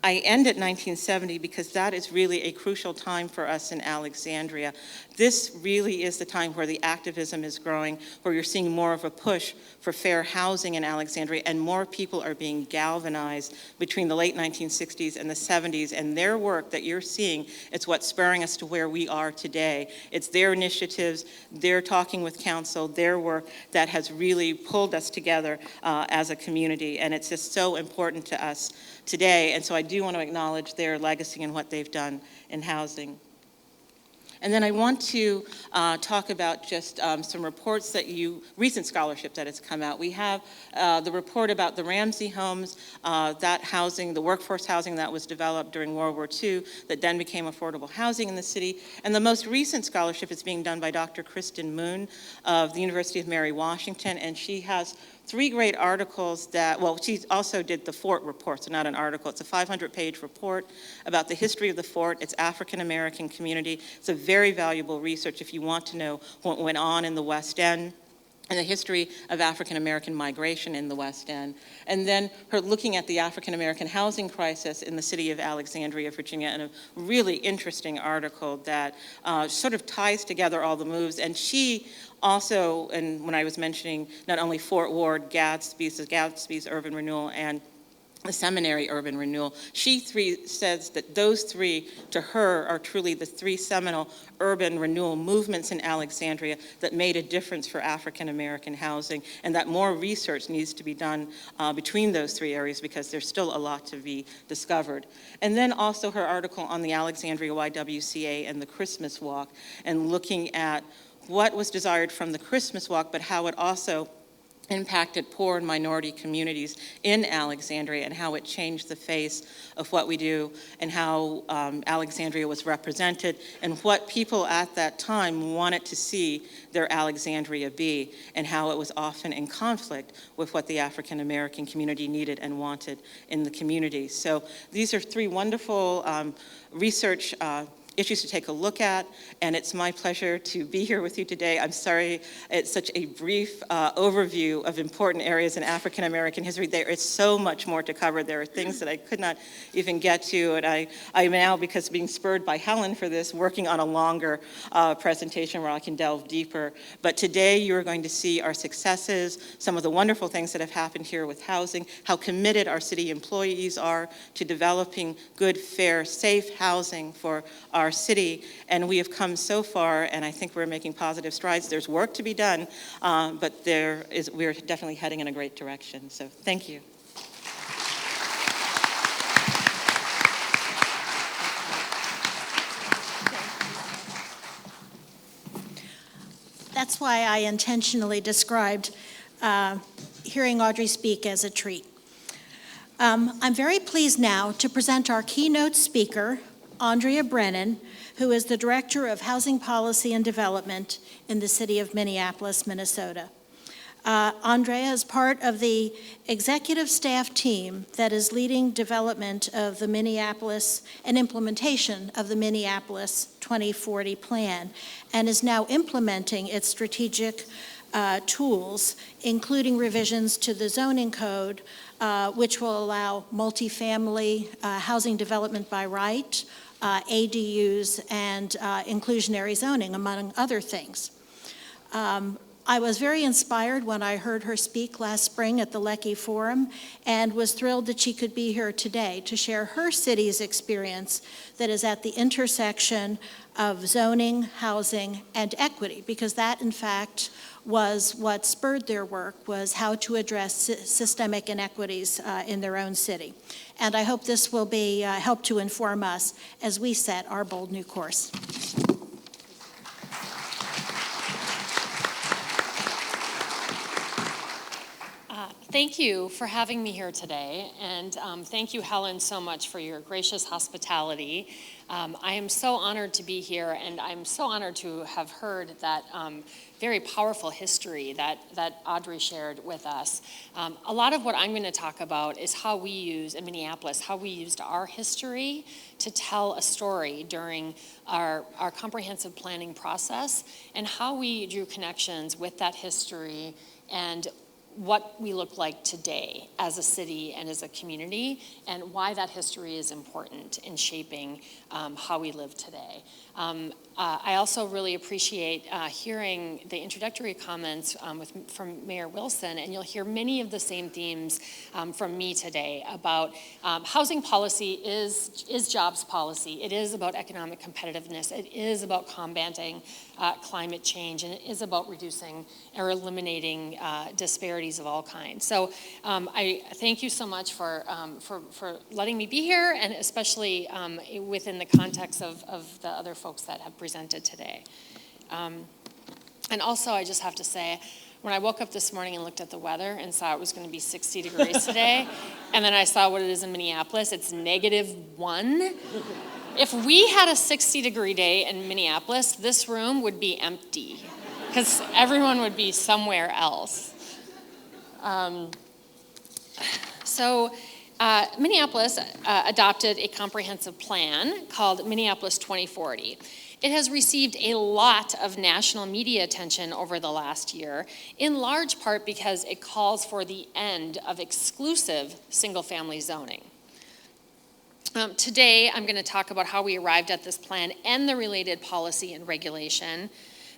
I end at 1970 because that is really a crucial time for us in Alexandria. This really is the time where the activism is growing, where you're seeing more of a push for fair housing in Alexandria, and more people are being galvanized between the late 1960s and the 70s, and their work that you're seeing, it's what's spurring us to where we are today. It's their initiatives, their talking with council, their work that has really pulled us together as a community, and it's just so important to us today. And so I do want to acknowledge their legacy and what they've done in housing. And then I want to talk about just some reports recent scholarship that has come out. We have the report about the Ramsey homes, that housing, the workforce housing that was developed during World War II that then became affordable housing in the city. And the most recent scholarship is being done by Dr. Kristen Moon of the University of Mary Washington, and she has 3 great articles she also did the Fort report, so not an article. It's a 500-page report about the history of the fort, its African-American community. It's a very valuable research if you want to know what went on in the West End. and the history of African-American migration in the West End. And then her looking at the African-American housing crisis in the city of Alexandria, Virginia, in a really interesting article that sort of ties together all the moves. And she also, and when I was mentioning not only Fort Ward, Gatsby's urban renewal, and the Seminary urban renewal, she says that those three, to her, are truly the three seminal urban renewal movements in Alexandria that made a difference for African-American housing, and that more research needs to be done between those three areas because there's still a lot to be discovered. And then also her article on the Alexandria YWCA and the Christmas Walk, and looking at what was desired from the Christmas Walk, but how it also impacted poor and minority communities in Alexandria and how it changed the face of what we do and how Alexandria was represented and what people at that time wanted to see their Alexandria be and how it was often in conflict with what the African American community needed and wanted in the community. So these are three wonderful research issues to take a look at, and it's my pleasure to be here with you today. I'm sorry it's such a brief overview of important areas in African American history. There is so much more to cover. There are things that I could not even get to, and I am now, because being spurred by Helen for this, working on a longer presentation where I can delve deeper. But today you are going to see our successes, some of the wonderful things that have happened here with housing, how committed our city employees are to developing good, fair, safe housing for our city, and we have come so far, and I think we're making positive strides. There's work to be done, but we're definitely heading in a great direction. So thank you.
That's why I intentionally described hearing Audrey speak as a treat. I'm very pleased now to present our keynote speaker, Andrea Brennan, who is the Director of Housing Policy and Development in the city of Minneapolis, Minnesota. Andrea is part of the executive staff team that is leading development of the Minneapolis and implementation of the Minneapolis 2040 plan, and is now implementing its strategic tools, including revisions to the zoning code, which will allow multifamily housing development by right, ADUs, and inclusionary zoning, among other things. I was very inspired when I heard her speak last spring at the Lecky Forum, and was thrilled that she could be here today to share her city's experience that is at the intersection of zoning, housing, and equity, because that, in fact, was what spurred their work, was how to address systemic inequities in their own city. And I hope this will be help to inform us as we set our bold new course.
Thank you for having me here today, and thank you, Helen, so much for your gracious hospitality. I am so honored to be here, and I'm so honored to have heard that very powerful history that Audrey shared with us. A lot of what I'm going to talk about is how we use, in Minneapolis, how we used our history to tell a story during our comprehensive planning process, and how we drew connections with that history and what we look like today as a city and as a community, and why that history is important in shaping how we live today. I also really appreciate hearing the introductory comments from Mayor Wilson, and you'll hear many of the same themes from me today about housing policy is jobs policy. It is about economic competitiveness. It is about combating climate change, and it is about reducing or eliminating disparities of all kinds. So I thank you so much for letting me be here, and especially within the context of the other folks that have presented today. And also, I just have to say, when I woke up this morning and looked at the weather and saw it was going to be 60 degrees today, and then I saw what it is in Minneapolis, it's -1. If we had a 60-degree day in Minneapolis, this room would be empty, because everyone would be somewhere else. Minneapolis adopted a comprehensive plan called Minneapolis 2040. It has received a lot of national media attention over the last year, in large part because it calls for the end of exclusive single-family zoning. Today, I'm going to talk about how we arrived at this plan and the related policy and regulation,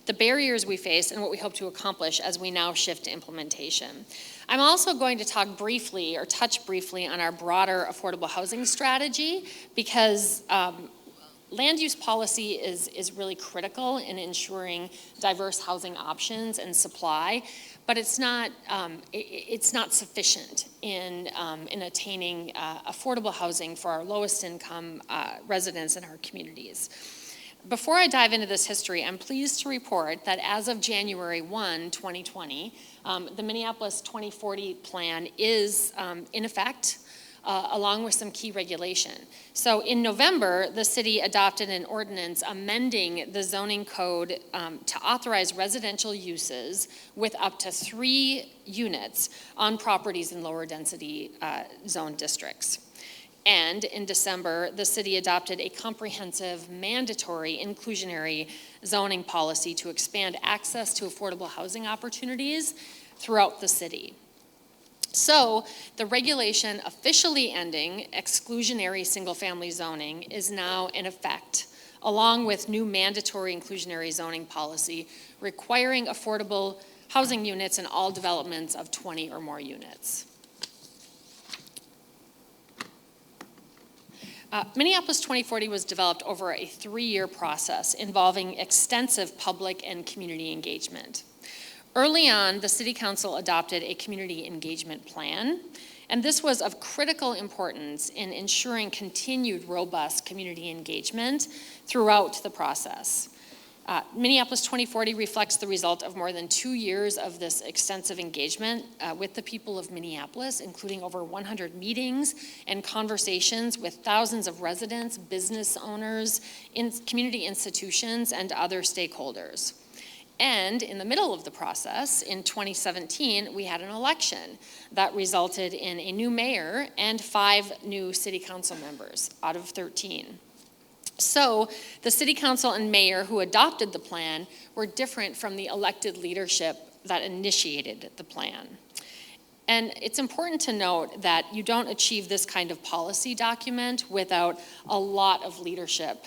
the barriers we face, and what we hope to accomplish as we now shift to implementation. I'm also going to talk briefly, or touch briefly, on our broader affordable housing strategy, because land use policy is really critical in ensuring diverse housing options and supply, but it's not sufficient in attaining affordable housing for our lowest income residents in our communities. Before I dive into this history, I'm pleased to report that as of January 1, 2020, the Minneapolis 2040 plan is in effect, along with some key regulation. So in November, the city adopted an ordinance amending the zoning code to authorize residential uses with up to 3 units on properties in lower density zone districts. And in December, the city adopted a comprehensive, mandatory, inclusionary zoning policy to expand access to affordable housing opportunities throughout the city. So the regulation officially ending exclusionary single-family zoning is now in effect, along with new mandatory inclusionary zoning policy requiring affordable housing units in all developments of 20 or more units. Minneapolis 2040 was developed over a 3-year process involving extensive public and community engagement. Early on, the City Council adopted a community engagement plan, and this was of critical importance in ensuring continued robust community engagement throughout the process. Minneapolis 2040 reflects the result of more than 2 years of this extensive engagement with the people of Minneapolis, including over 100 meetings and conversations with thousands of residents, business owners, community institutions, and other stakeholders. And in the middle of the process, in 2017, we had an election that resulted in a new mayor and 5 new city council members out of 13. So the city council and mayor who adopted the plan were different from the elected leadership that initiated the plan. And it's important to note that you don't achieve this kind of policy document without a lot of leadership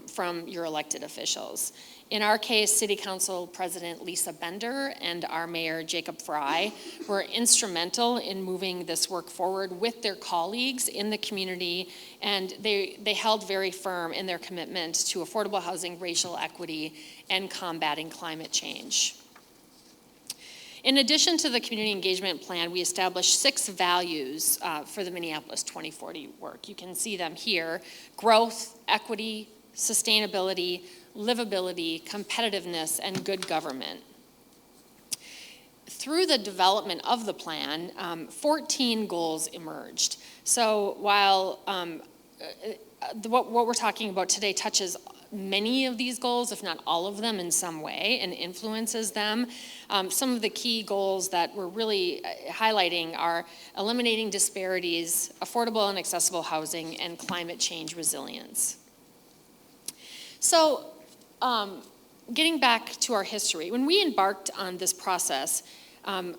from your elected officials. In our case, City Council President Lisa Bender and our Mayor Jacob Fry were instrumental in moving this work forward with their colleagues in the community, and they held very firm in their commitment to affordable housing, racial equity, and combating climate change. In addition to the community engagement plan, we established 6 values for the Minneapolis 2040 work. You can see them here: growth, equity, sustainability, livability, competitiveness, and good government. Through the development of the plan, 14 goals emerged. So while what we're talking about today touches many of these goals, if not all of them in some way, and influences them, some of the key goals that we're really highlighting are eliminating disparities, affordable and accessible housing, and climate change resilience. So, getting back to our history, when we embarked on this process,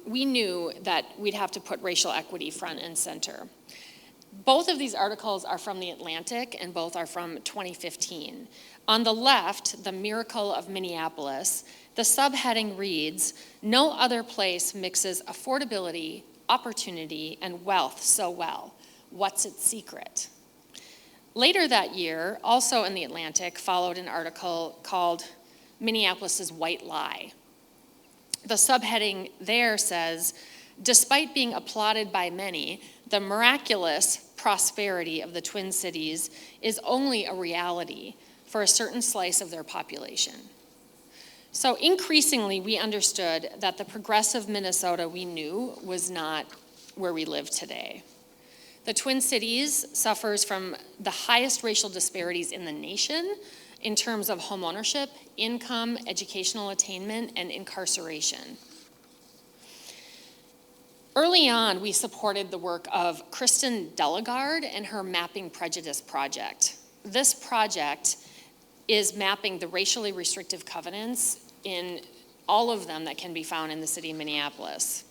we knew that we'd have to put racial equity front and center. Both of these articles are from The Atlantic, and both are from 2015. On the left, The Miracle of Minneapolis, the subheading reads, "No other place mixes affordability, opportunity, and wealth so well. What's its secret?" Later that year, also in The Atlantic, followed an article called Minneapolis's White Lie. The subheading there says, "Despite being applauded by many, the miraculous prosperity of the Twin Cities is only a reality for a certain slice of their population." So increasingly, we understood that the progressive Minnesota we knew was not where we live today. The Twin Cities suffers from the highest racial disparities in the nation in terms of homeownership, income, educational attainment, and incarceration. Early on, we supported the work of Kristen Delegard and her Mapping Prejudice project. This project is mapping the racially restrictive covenants in all of them that can be found in the city of Minneapolis.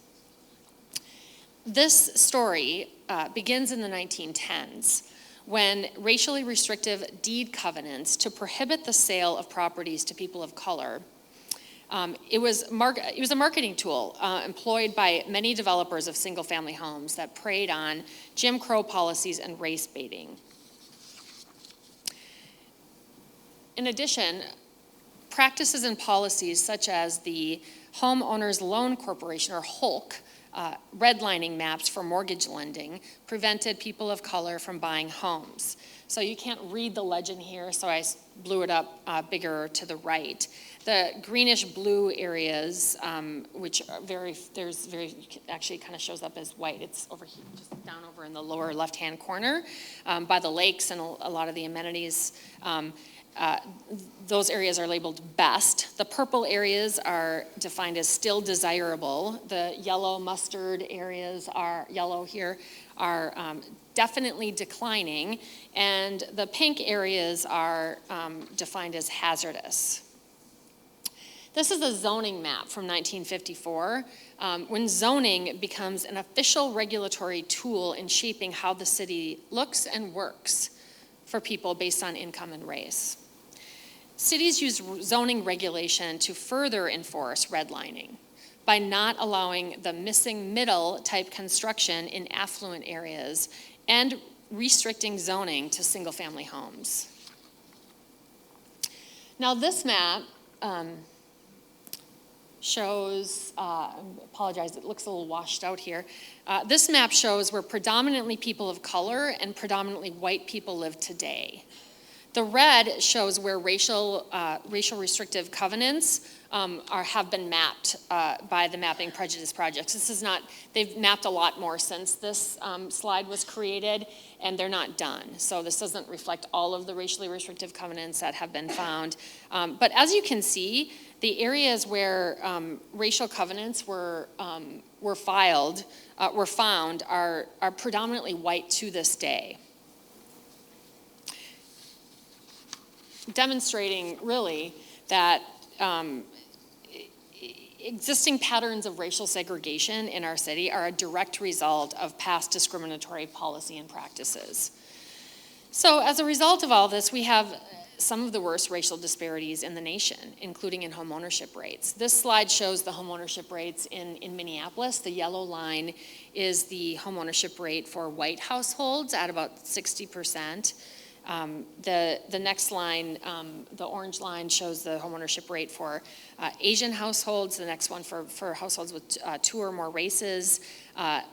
This story begins in the 1910s when racially restrictive deed covenants to prohibit the sale of properties to people of color. It was a marketing tool employed by many developers of single-family homes that preyed on Jim Crow policies and race baiting. In addition, practices and policies such as the Homeowners Loan Corporation, or HOLC, redlining maps for mortgage lending, prevented people of color from buying homes. So you can't read the legend here, so I blew it up bigger to the right. The greenish blue areas, which are actually kind of shows up as white. It's over here, just down over in the lower left-hand corner, by the lakes and a lot of the amenities. Those areas are labeled best. The purple areas are defined as still desirable. The yellow mustard areas are yellow here are definitely declining, and the pink areas are defined as hazardous. This is a zoning map from 1954, when zoning becomes an official regulatory tool in shaping how the city looks and works for people based on income and race. Cities use zoning regulation to further enforce redlining by not allowing the missing middle type construction in affluent areas and restricting zoning to single-family homes. Now this map shows, I apologize, it looks a little washed out here. This map shows where predominantly people of color and predominantly white people live today. The red shows where racial restrictive covenants have been mapped by the Mapping Prejudice Project. This is not, they've mapped a lot more since this slide was created, and they're not done. So this doesn't reflect all of the racially restrictive covenants that have been found. But as you can see, the areas where racial covenants were found are predominantly white to this day. Demonstrating really that existing patterns of racial segregation in our city are a direct result of past discriminatory policy and practices. So as a result of all this, we have some of the worst racial disparities in the nation, including in homeownership rates. This slide shows the homeownership rates in Minneapolis. The yellow line is the homeownership rate for white households at about 60%. The next line, the orange line, shows the homeownership rate for Asian households, the next one for households with 2 or more races,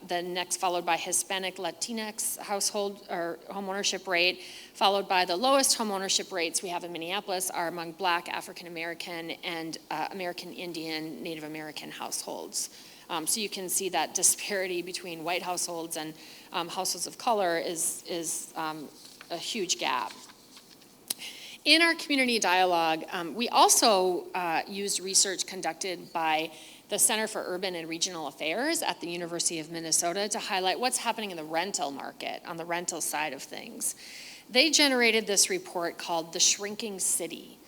the next followed by Hispanic Latinx household or homeownership rate, followed by the lowest homeownership rates we have in Minneapolis are among Black, African American, and American Indian, Native American households. So you can see that disparity between white households and households of color is a huge gap. In our community dialogue, we also used research conducted by the Center for Urban and Regional Affairs at the University of Minnesota to highlight what's happening in the rental market, on the rental side of things. They generated this report called The Shrinking City.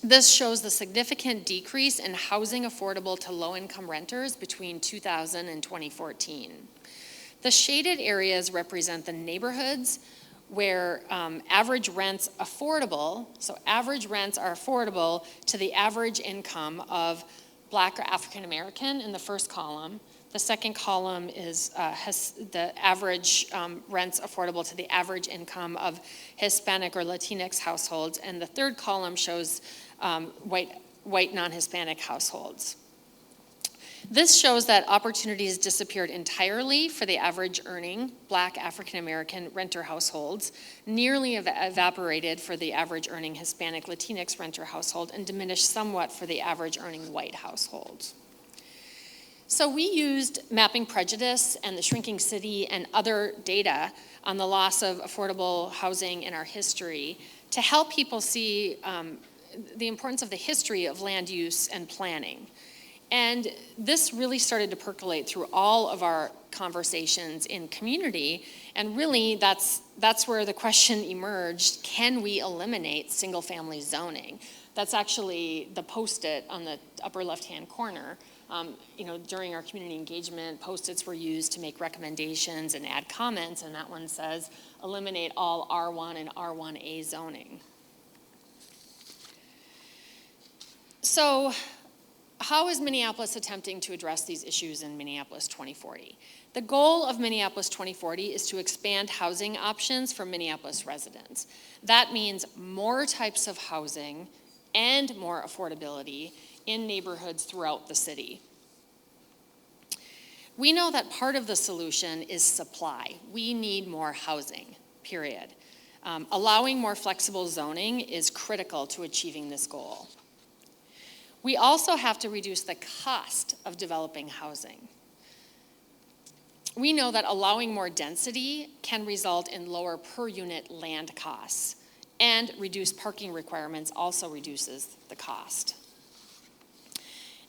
This shows the significant decrease in housing affordable to low-income renters between 2000 and 2014. The shaded areas represent the neighborhoods where average rents affordable, so average rents are affordable to the average income of Black or African American in the first column. The second column is the average rents affordable to the average income of Hispanic or Latinx households, and the third column shows white non-Hispanic households. This shows that opportunities disappeared entirely for the average earning Black African American renter households, nearly evaporated for the average earning Hispanic Latinx renter household, and diminished somewhat for the average earning white households. So we used Mapping Prejudice and the Shrinking City and other data on the loss of affordable housing in our history to help people see the importance of the history of land use and planning. And this really started to percolate through all of our conversations in community, and really that's where the question emerged: can we eliminate single-family zoning? That's actually the post-it on the upper left-hand corner. During our community engagement, post-its were used to make recommendations and add comments, and that one says, eliminate all R1 and R1A zoning. So, how is Minneapolis attempting to address these issues in Minneapolis 2040? The goal of Minneapolis 2040 is to expand housing options for Minneapolis residents. That means more types of housing and more affordability in neighborhoods throughout the city. We know that part of the solution is supply. We need more housing, period. Allowing more flexible zoning is critical to achieving this goal. We also have to reduce the cost of developing housing. We know that allowing more density can result in lower per unit land costs, and reduced parking requirements also reduces the cost.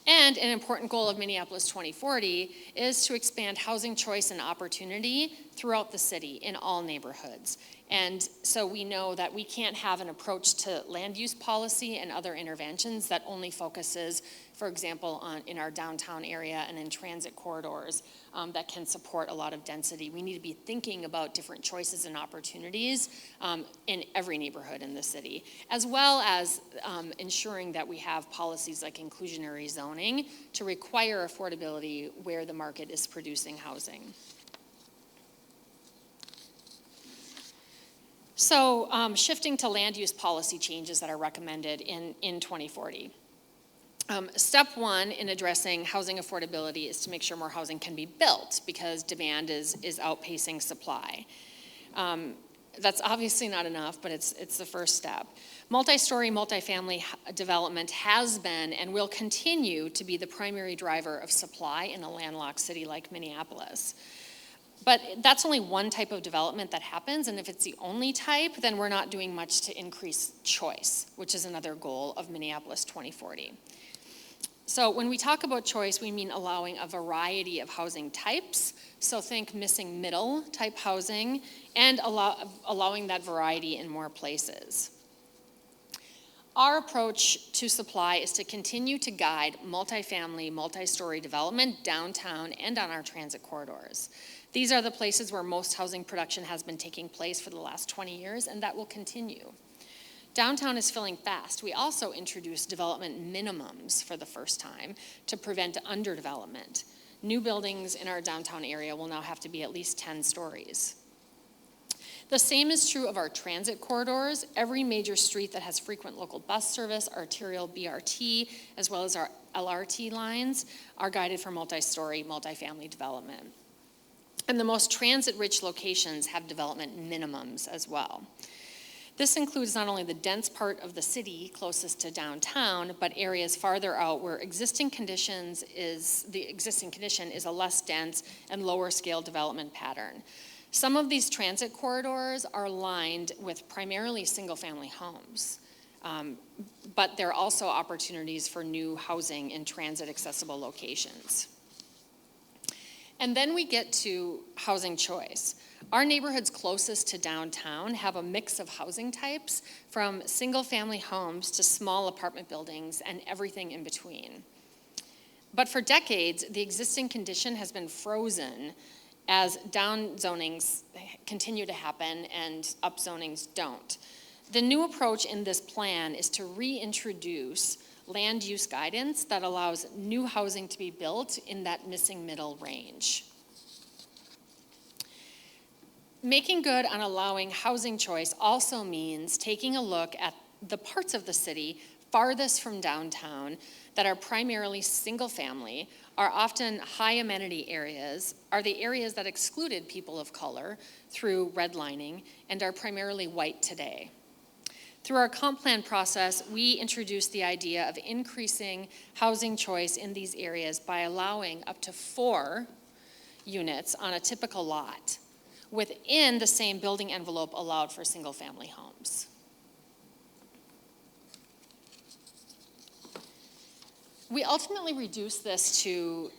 And an important goal of Minneapolis 2040 is to expand housing choice and opportunity throughout the city in all neighborhoods. And so we know that we can't have an approach to land use policy and other interventions that only focuses, for example, in our downtown area and in transit corridors that can support a lot of density. We need to be thinking about different choices and opportunities in every neighborhood in the city, as well as ensuring that we have policies like inclusionary zoning to require affordability where the market is producing housing. So shifting to land use policy changes that are recommended in 2040. Step one in addressing housing affordability is to make sure more housing can be built because demand is outpacing supply. That's obviously not enough, but it's the first step. Multi-story, multifamily development has been and will continue to be the primary driver of supply in a landlocked city like Minneapolis. But that's only one type of development that happens, and if it's the only type, then we're not doing much to increase choice, which is another goal of Minneapolis 2040. So when we talk about choice, we mean allowing a variety of housing types. So think missing middle type housing and allowing that variety in more places. Our approach to supply is to continue to guide multifamily, multi-story development downtown and on our transit corridors. These are the places where most housing production has been taking place for the last 20 years, and that will continue. Downtown is filling fast. We also introduced development minimums for the first time to prevent underdevelopment. New buildings in our downtown area will now have to be at least 10 stories. The same is true of our transit corridors. Every major street that has frequent local bus service, arterial BRT, as well as our LRT lines are guided for multi-story, multifamily development. And the most transit-rich locations have development minimums as well. This includes not only the dense part of the city closest to downtown, but areas farther out where the existing condition is a less dense and lower scale development pattern. Some of these transit corridors are lined with primarily single-family homes, but there are also opportunities for new housing in transit-accessible locations. And then we get to housing choice. Our neighborhoods closest to downtown have a mix of housing types, from single-family homes to small apartment buildings and everything in between. But for decades, the existing condition has been frozen as down zonings continue to happen and up zonings don't. The new approach in this plan is to reintroduce land use guidance that allows new housing to be built in that missing middle range. Making good on allowing housing choice also means taking a look at the parts of the city farthest from downtown that are primarily single family, are often high amenity areas, are the areas that excluded people of color through redlining, and are primarily white today. Through our comp plan process, we introduced the idea of increasing housing choice in these areas by allowing up to 4 units on a typical lot within the same building envelope allowed for single-family homes. We ultimately reduced this to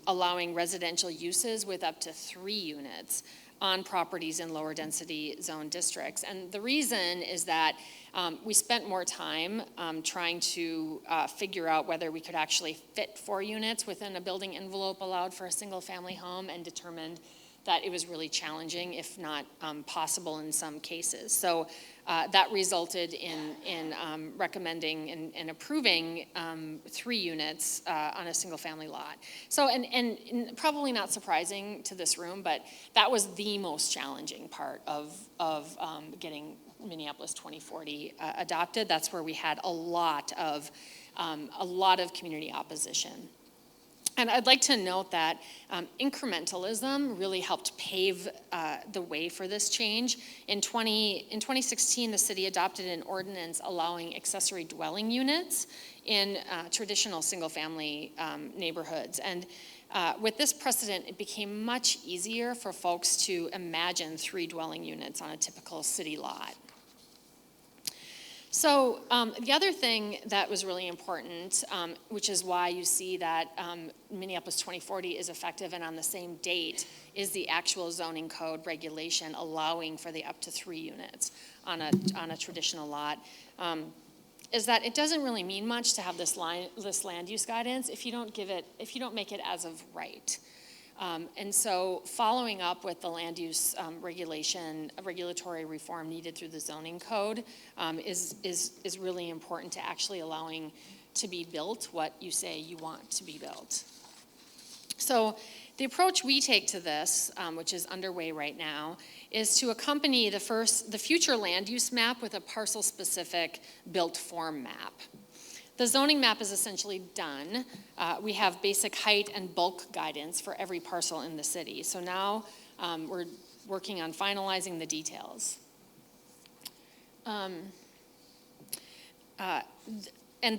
allowing residential uses with up to 3 units on properties in lower density zone districts. And the reason is that we spent more time trying to figure out whether we could actually fit 4 units within a building envelope allowed for a single family home, and determined that it was really challenging, if not possible in some cases. So that resulted in recommending and approving 3 units on a single family lot. So, and probably not surprising to this room, but that was the most challenging part of getting Minneapolis 2040 adopted. That's where we had a lot of community opposition. And I'd like to note that incrementalism really helped pave the way for this change. In 2016, the city adopted an ordinance allowing accessory dwelling units in traditional single-family neighborhoods. And with this precedent, it became much easier for folks to imagine 3 dwelling units on a typical city lot. So the other thing that was really important, which is why you see that Minneapolis 2040 is effective and on the same date, is the actual zoning code regulation allowing for the up to 3 units on a traditional lot, is that it doesn't really mean much to have this land use guidance if you don't make it as of right. And so following up with the land use regulatory reform needed through the zoning code is really important to actually allowing to be built what you say you want to be built. So the approach we take to this, which is underway right now, is to accompany the future land use map with a parcel-specific built form map. The zoning map is essentially done. We have basic height and bulk guidance for every parcel in the city. So now we're working on finalizing the details. And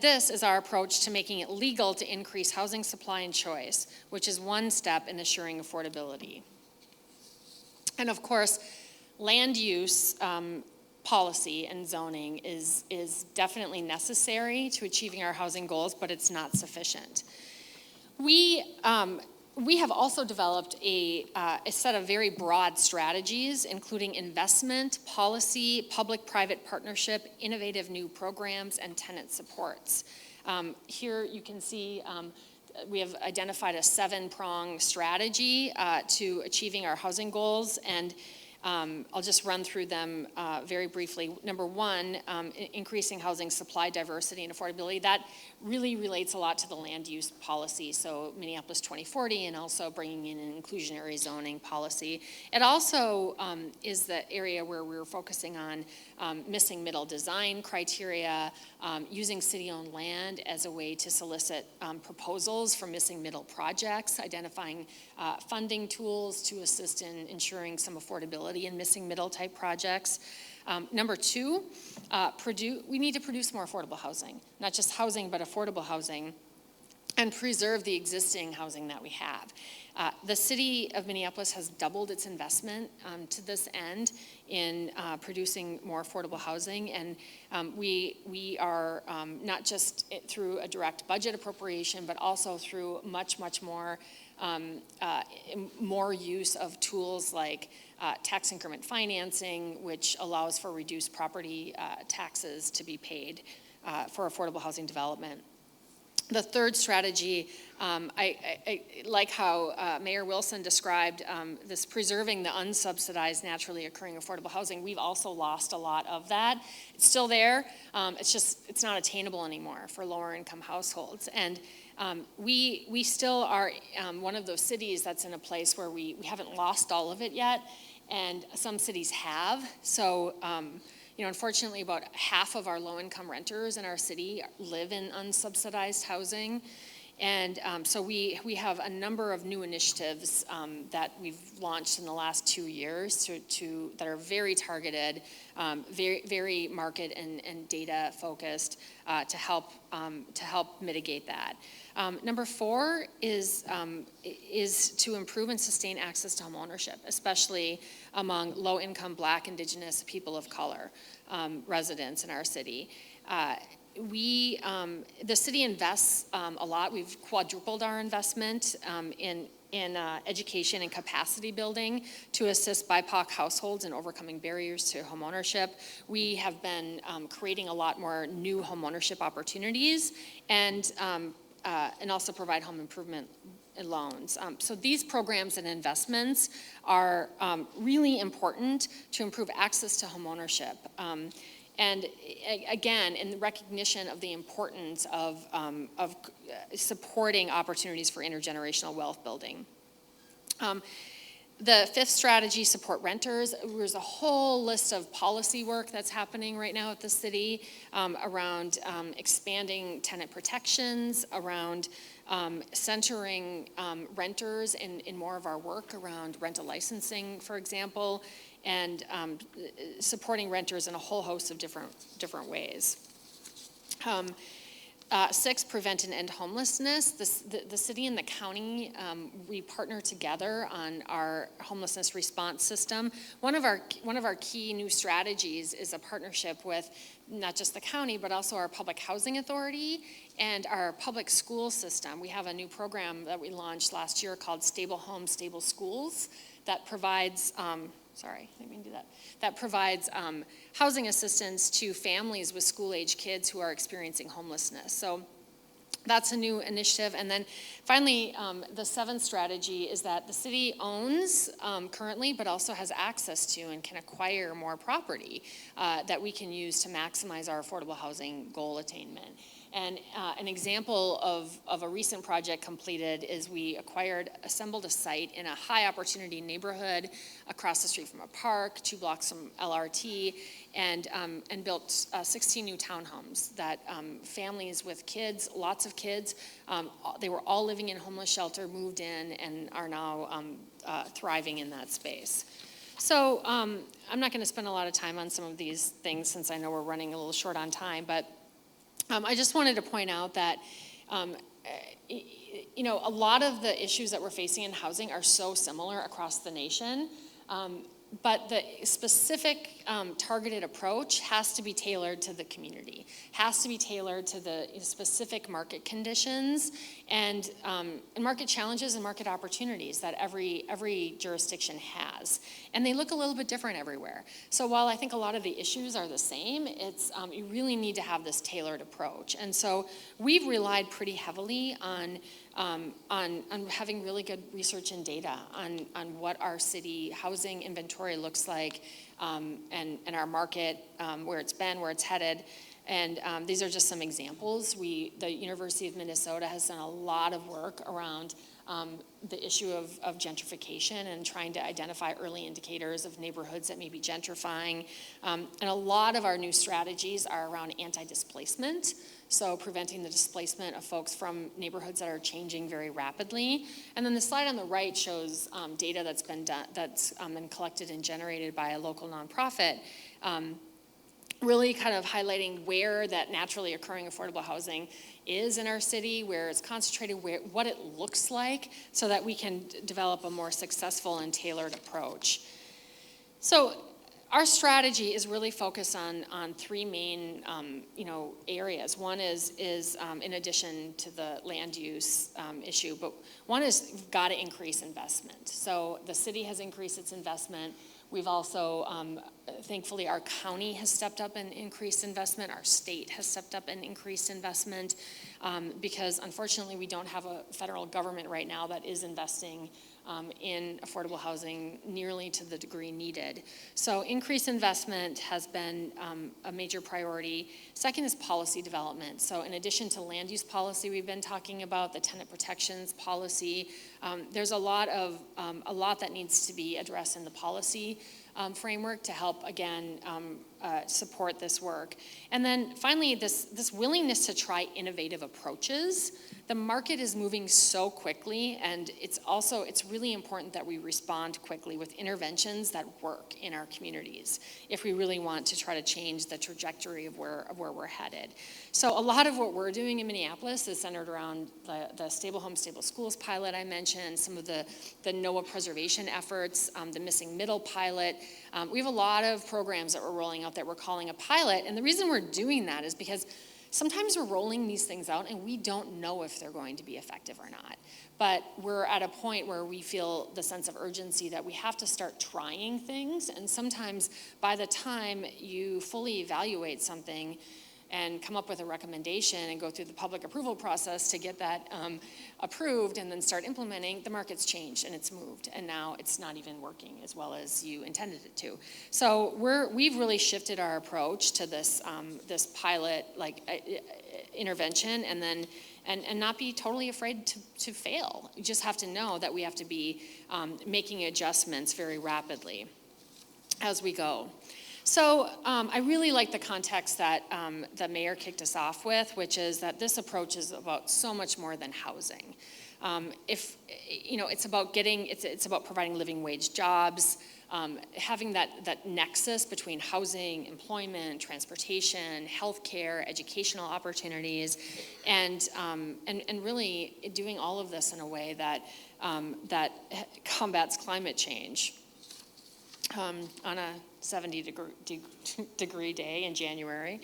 this is our approach to making it legal to increase housing supply and choice, which is one step in assuring affordability. And of course, land use policy and zoning is definitely necessary to achieving our housing goals, but it's not sufficient. We have also developed a set of very broad strategies, including investment, policy, public-private partnership, innovative new programs, and tenant supports. Here you can see we have identified a 7-prong strategy to achieving our housing goals, and I'll just run through them very briefly. Number 1, increasing housing supply, diversity, and affordability. That really relates a lot to the land use policy, so Minneapolis 2040, and also bringing in an inclusionary zoning policy. It also is the area where we're focusing on missing middle design criteria, using city-owned land as a way to solicit proposals for missing middle projects, identifying funding tools to assist in ensuring some affordability in missing middle type projects. Number 2, we need to produce more affordable housing, not just housing, but affordable housing, and preserve the existing housing that we have. The city of Minneapolis has doubled its investment to this end in producing more affordable housing, and we are not just through a direct budget appropriation, but also through much more use of tools like tax increment financing, which allows for reduced property taxes to be paid for affordable housing development. The third strategy, I like how Mayor Wilson described this preserving the unsubsidized, naturally occurring affordable housing. We've also lost a lot of that. It's still there. It's not attainable anymore for lower income households. And we still are one of those cities that's in a place where we haven't lost all of it yet, and some cities have. So, unfortunately, about half of our low-income renters in our city live in unsubsidized housing. And so we have a number of new initiatives that we've launched in the last 2 years that are very targeted, very market and data focused to help mitigate that. Number 4 is to improve and sustain access to home ownership, especially among low-income Black, Indigenous, people of color residents in our city. the city invests a lot. We've quadrupled our investment in education and capacity building to assist BIPOC households in overcoming barriers to homeownership. We have been creating a lot more new homeownership opportunities and also provide home improvement loans. So these programs and investments are really important to improve access to homeownership. And again, in the recognition of the importance of supporting opportunities for intergenerational wealth building. The fifth strategy, support renters. There's a whole list of policy work that's happening right now at the city around expanding tenant protections, around centering renters in more of our work around rental licensing, for example, and supporting renters in a whole host of different ways. Six, prevent and end homelessness. The city and the county, we partner together on our homelessness response system. One of our key new strategies is a partnership with not just the county, but also our public housing authority and our public school system. We have a new program that we launched last year called Stable Homes, Stable Schools that provides that provides housing assistance to families with school-age kids who are experiencing homelessness. So that's a new initiative. And then finally, the seventh strategy is that the city owns currently, but also has access to and can acquire more property that we can use to maximize our affordable housing goal attainment. And an example of a recent project completed is we assembled a site in a high opportunity neighborhood across the street from a park, 2 blocks from LRT, and built 16 new townhomes that families with kids, lots of kids, they were all living in homeless shelter, moved in, and are now thriving in that space. So I'm not going to spend a lot of time on some of these things since I know we're running a little short on time, but I just wanted to point out that, a lot of the issues that we're facing in housing are so similar across the nation, but the specific targeted approach has to be tailored to the community, has to be tailored to the specific market conditions and market challenges and market opportunities that every jurisdiction has. And they look a little bit different everywhere. So while I think a lot of the issues are the same, it's you really need to have this tailored approach. And so we've relied pretty heavily on having really good research and data on what our city housing inventory looks like and our market, where it's been, where it's headed. And these are just some examples. The University of Minnesota has done a lot of work around the issue of gentrification and trying to identify early indicators of neighborhoods that may be gentrifying. And a lot of our new strategies are around anti-displacement, so preventing the displacement of folks from neighborhoods that are changing very rapidly. And then the slide on the right shows data that's been collected and generated by a local nonprofit, really kind of highlighting where that naturally occurring affordable housing is in our city, where it's concentrated, what it looks like, so that we can develop a more successful and tailored approach. So our strategy is really focused on 3 main areas. One is in addition to the land use issue, but one is we've got to increase investment. So the city has increased its investment. We've also, thankfully, our county has stepped up and increased investment. Our state has stepped up and increased investment because, unfortunately, we don't have a federal government right now that is investing in affordable housing nearly to the degree needed. So increased investment has been a major priority. Second is policy development. So in addition to land use policy we've been talking about, the tenant protections policy, there's a lot that needs to be addressed in the policy framework to help, again, support this work. And then finally, this willingness to try innovative approaches. The market is moving so quickly, and it's really important that we respond quickly with interventions that work in our communities if we really want to try to change the trajectory of where we're headed. So a lot of what we're doing in Minneapolis is centered around the Stable Homes, Stable Schools pilot I mentioned, some of the NOAA preservation efforts, the Missing Middle pilot. We have a lot of programs that we're rolling out that we're calling a pilot, and the reason we're doing that is because sometimes we're rolling these things out and we don't know if they're going to be effective or not. But we're at a point where we feel the sense of urgency that we have to start trying things. And sometimes by the time you fully evaluate something and come up with a recommendation and go through the public approval process to get that approved and then start implementing, the market's changed and it's moved. And now it's not even working as well as you intended it to. So we've really shifted our approach to this, this pilot intervention, and then and not be totally afraid to fail. You just have to know that we have to be making adjustments very rapidly as we go. So I really like the context that the mayor kicked us off with, which is that this approach is about so much more than housing. It's about it's about providing living wage jobs, having that nexus between housing, employment, transportation, healthcare, educational opportunities, and really doing all of this in a way that that combats climate change. On a 70-degree day in January.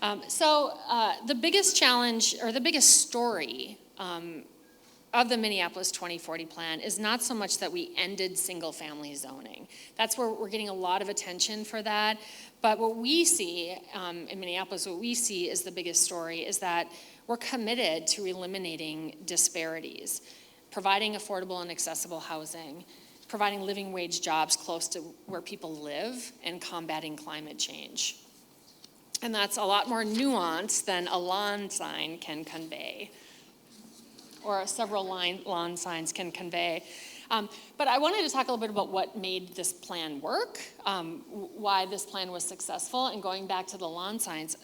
The biggest challenge, or the biggest story of the Minneapolis 2040 plan is not so much that we ended single-family zoning. That's where we're getting a lot of attention for that. But what we see in Minneapolis, what we see is the biggest story is that we're committed to eliminating disparities, providing affordable and accessible housing, providing living wage jobs close to where people live, and combating climate change. And that's a lot more nuanced than a lawn sign can convey, or several lawn signs can convey. But I wanted to talk a little bit about what made this plan work, why this plan was successful, and going back to the lawn signs,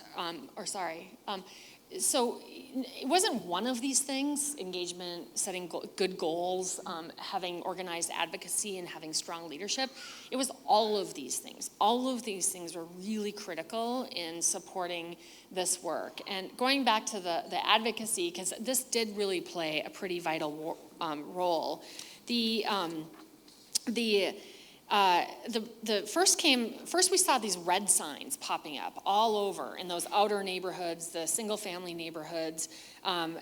so it wasn't one of these things, engagement, setting good goals, having organized advocacy, and having strong leadership. It was all of these things. All of these things were really critical in supporting this work. And going back to the advocacy, because this did really play a pretty vital role. First we saw these red signs popping up all over in those outer neighborhoods, the single-family neighborhoods.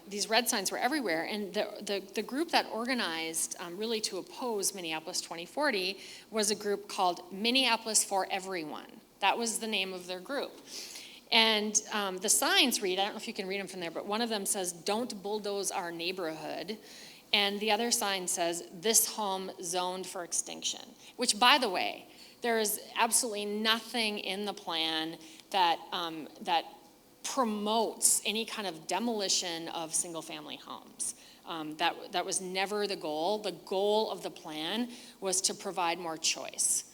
These red signs were everywhere, and the group that organized really to oppose Minneapolis 2040 was a group called Minneapolis for Everyone. That was the name of their group. And the signs read, I don't know if you can read them from there, but one of them says, "Don't bulldoze our neighborhood." And the other sign says, "This home zoned for extinction," which, by the way, there is absolutely nothing in the plan that promotes any kind of demolition of single-family homes. That was never the goal. The goal of the plan was to provide more choice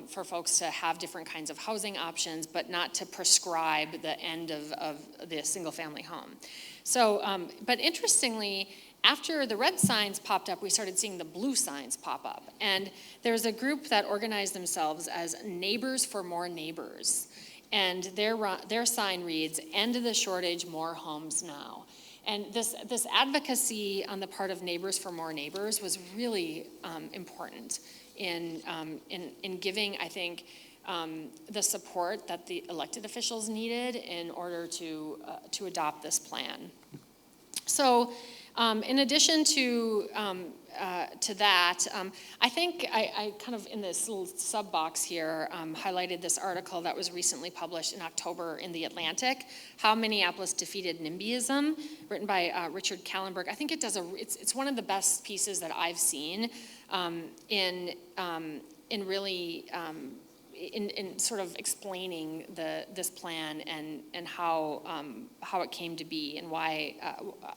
for folks to have different kinds of housing options, but not to prescribe the end of the single-family home. So, but interestingly, after the red signs popped up, we started seeing the blue signs pop up. And there's a group that organized themselves as Neighbors for More Neighbors. And their sign reads, "End the shortage, more homes now." And this advocacy on the part of Neighbors for More Neighbors was really important in giving, I think, the support that the elected officials needed in order to adopt this plan. So, in addition to that, I think I kind of in this little sub box here highlighted this article that was recently published in October in The Atlantic, "How Minneapolis Defeated NIMBYism," written by Richard Kallenberg. I think it's one of the best pieces that I've seen in really in sort of explaining this plan and how it came to be and why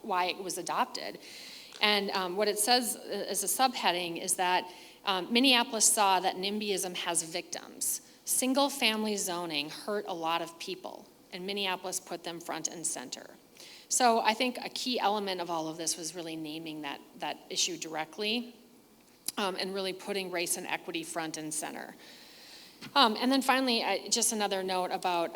it was adopted. And what it says as a subheading is that Minneapolis saw that NIMBYism has victims. Single-family zoning hurt a lot of people, and Minneapolis put them front and center. So I think a key element of all of this was really naming that issue directly and really putting race and equity front and center. And then finally, just another note about,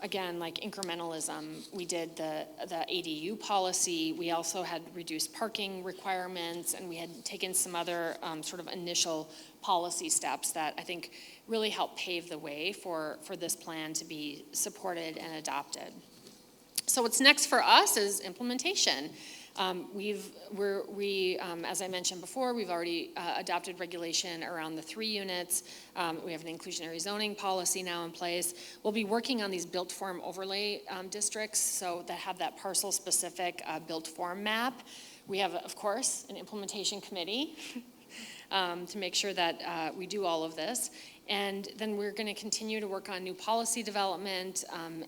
again, like incrementalism. We did the ADU policy. We also had reduced parking requirements, and we had taken some other sort of initial policy steps that I think really helped pave the way for this plan to be supported and adopted. So what's next for us is implementation. As I mentioned before, we've already adopted regulation around the 3 units. We have an inclusionary zoning policy now in place. We'll be working on these built form overlay districts, so that have that parcel specific built form map. We have, of course, an implementation committee to make sure that we do all of this. And then we're going to continue to work on new policy development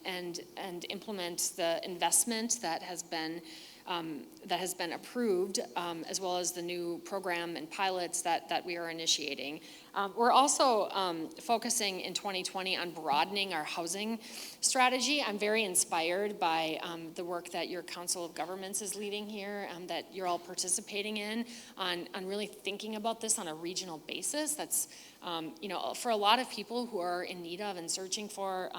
and implement the investment that has been approved, as well as the new program and pilots that we are initiating. We're also focusing in 2020 on broadening our housing strategy. I'm very inspired by the work that your Council of Governments is leading here, that you're all participating in, on really thinking about this on a regional basis. That's, for a lot of people who are in need of and searching for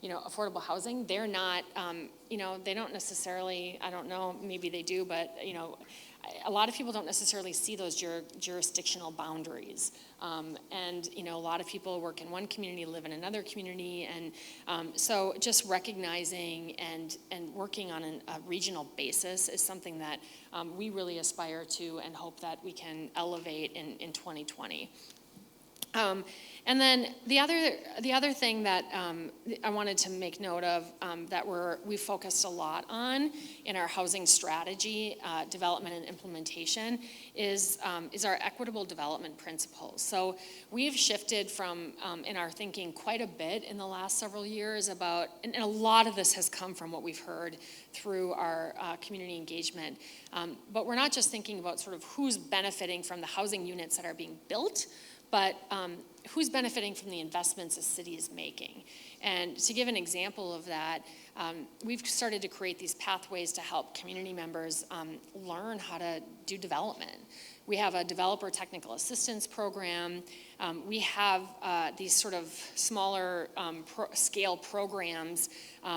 affordable housing, they're not, they don't necessarily, I don't know, maybe they do, but, a lot of people don't necessarily see those jurisdictional boundaries. And, a lot of people work in one community, live in another community, and so just recognizing and working on a regional basis is something that we really aspire to and hope that we can elevate in 2020. And then the other thing that I wanted to make note of that we've focused a lot on in our housing strategy development and implementation is our equitable development principles. So we've shifted from in our thinking quite a bit in the last several years about, and a lot of this has come from what we've heard through our community engagement. But we're not just thinking about sort of who's benefiting from the housing units that are being built, but who's benefiting from the investments the city is making. And to give an example of that, we've started to create these pathways to help community members learn how to do development. We have a developer technical assistance program. We have these sort of smaller scale programs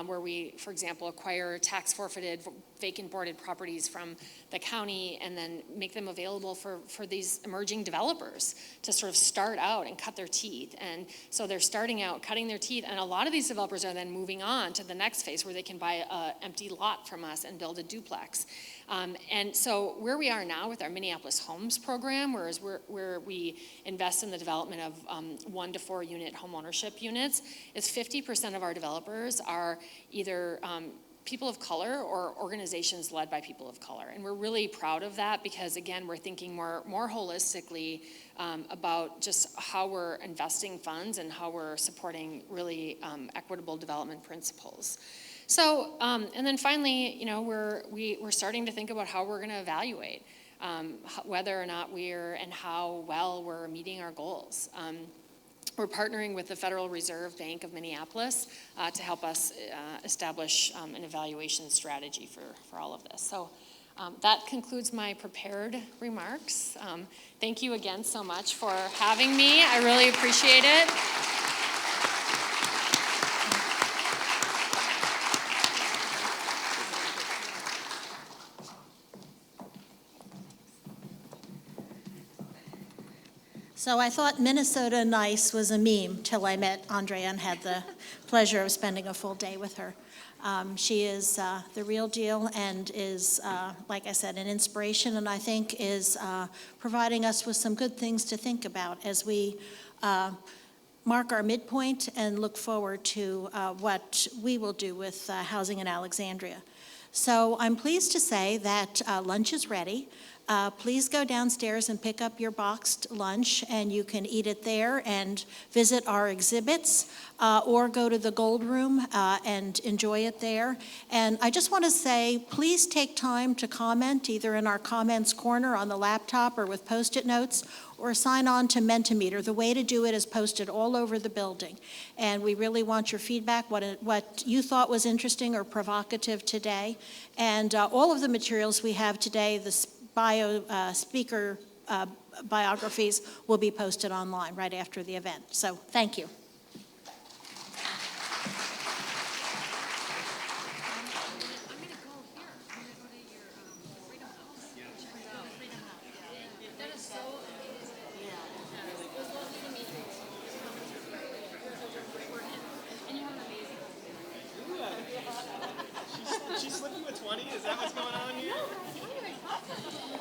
where we, for example, acquire tax forfeited vacant boarded properties from the county and then make them available for these emerging developers to sort of start out and cut their teeth. And so they're starting out cutting their teeth, and a lot of these developers are then moving on to the next phase where they can buy an empty lot from us and build a duplex. And so where we are now with our Minneapolis Homes program, where we invest in the development of 1 to 4 unit homeownership units, is 50% of our developers are either people of color or organizations led by people of color. And we're really proud of that because, again, we're thinking more holistically about just how we're investing funds and how we're supporting really equitable development principles. So, and then finally, we're starting to think about how we're going to evaluate whether or not and how well we're meeting our goals. We're partnering with the Federal Reserve Bank of Minneapolis to help us establish an evaluation strategy for all of this. So that concludes my prepared remarks. Thank you again so much for having me. I really appreciate it.
So I thought Minnesota nice was a meme till I met Andrea and had the pleasure of spending a full day with her. She is the real deal and is, like I said, an inspiration, and I think is providing us with some good things to think about as we mark our midpoint and look forward to what we will do with housing in Alexandria. So I'm pleased to say that lunch is ready. Please go downstairs and pick up your boxed lunch, and you can eat it there and visit our exhibits, or go to the Gold Room and enjoy it there. And I just want to say, please take time to comment, either in our comments corner on the laptop or with Post-it notes, or sign on to Mentimeter. The way to do it is posted all over the building. And we really want your feedback, what you thought was interesting or provocative today. And all of the materials we have today, the speaker biographies, will be posted online right after the event. So thank you.
She's 20? Is that what's going on here?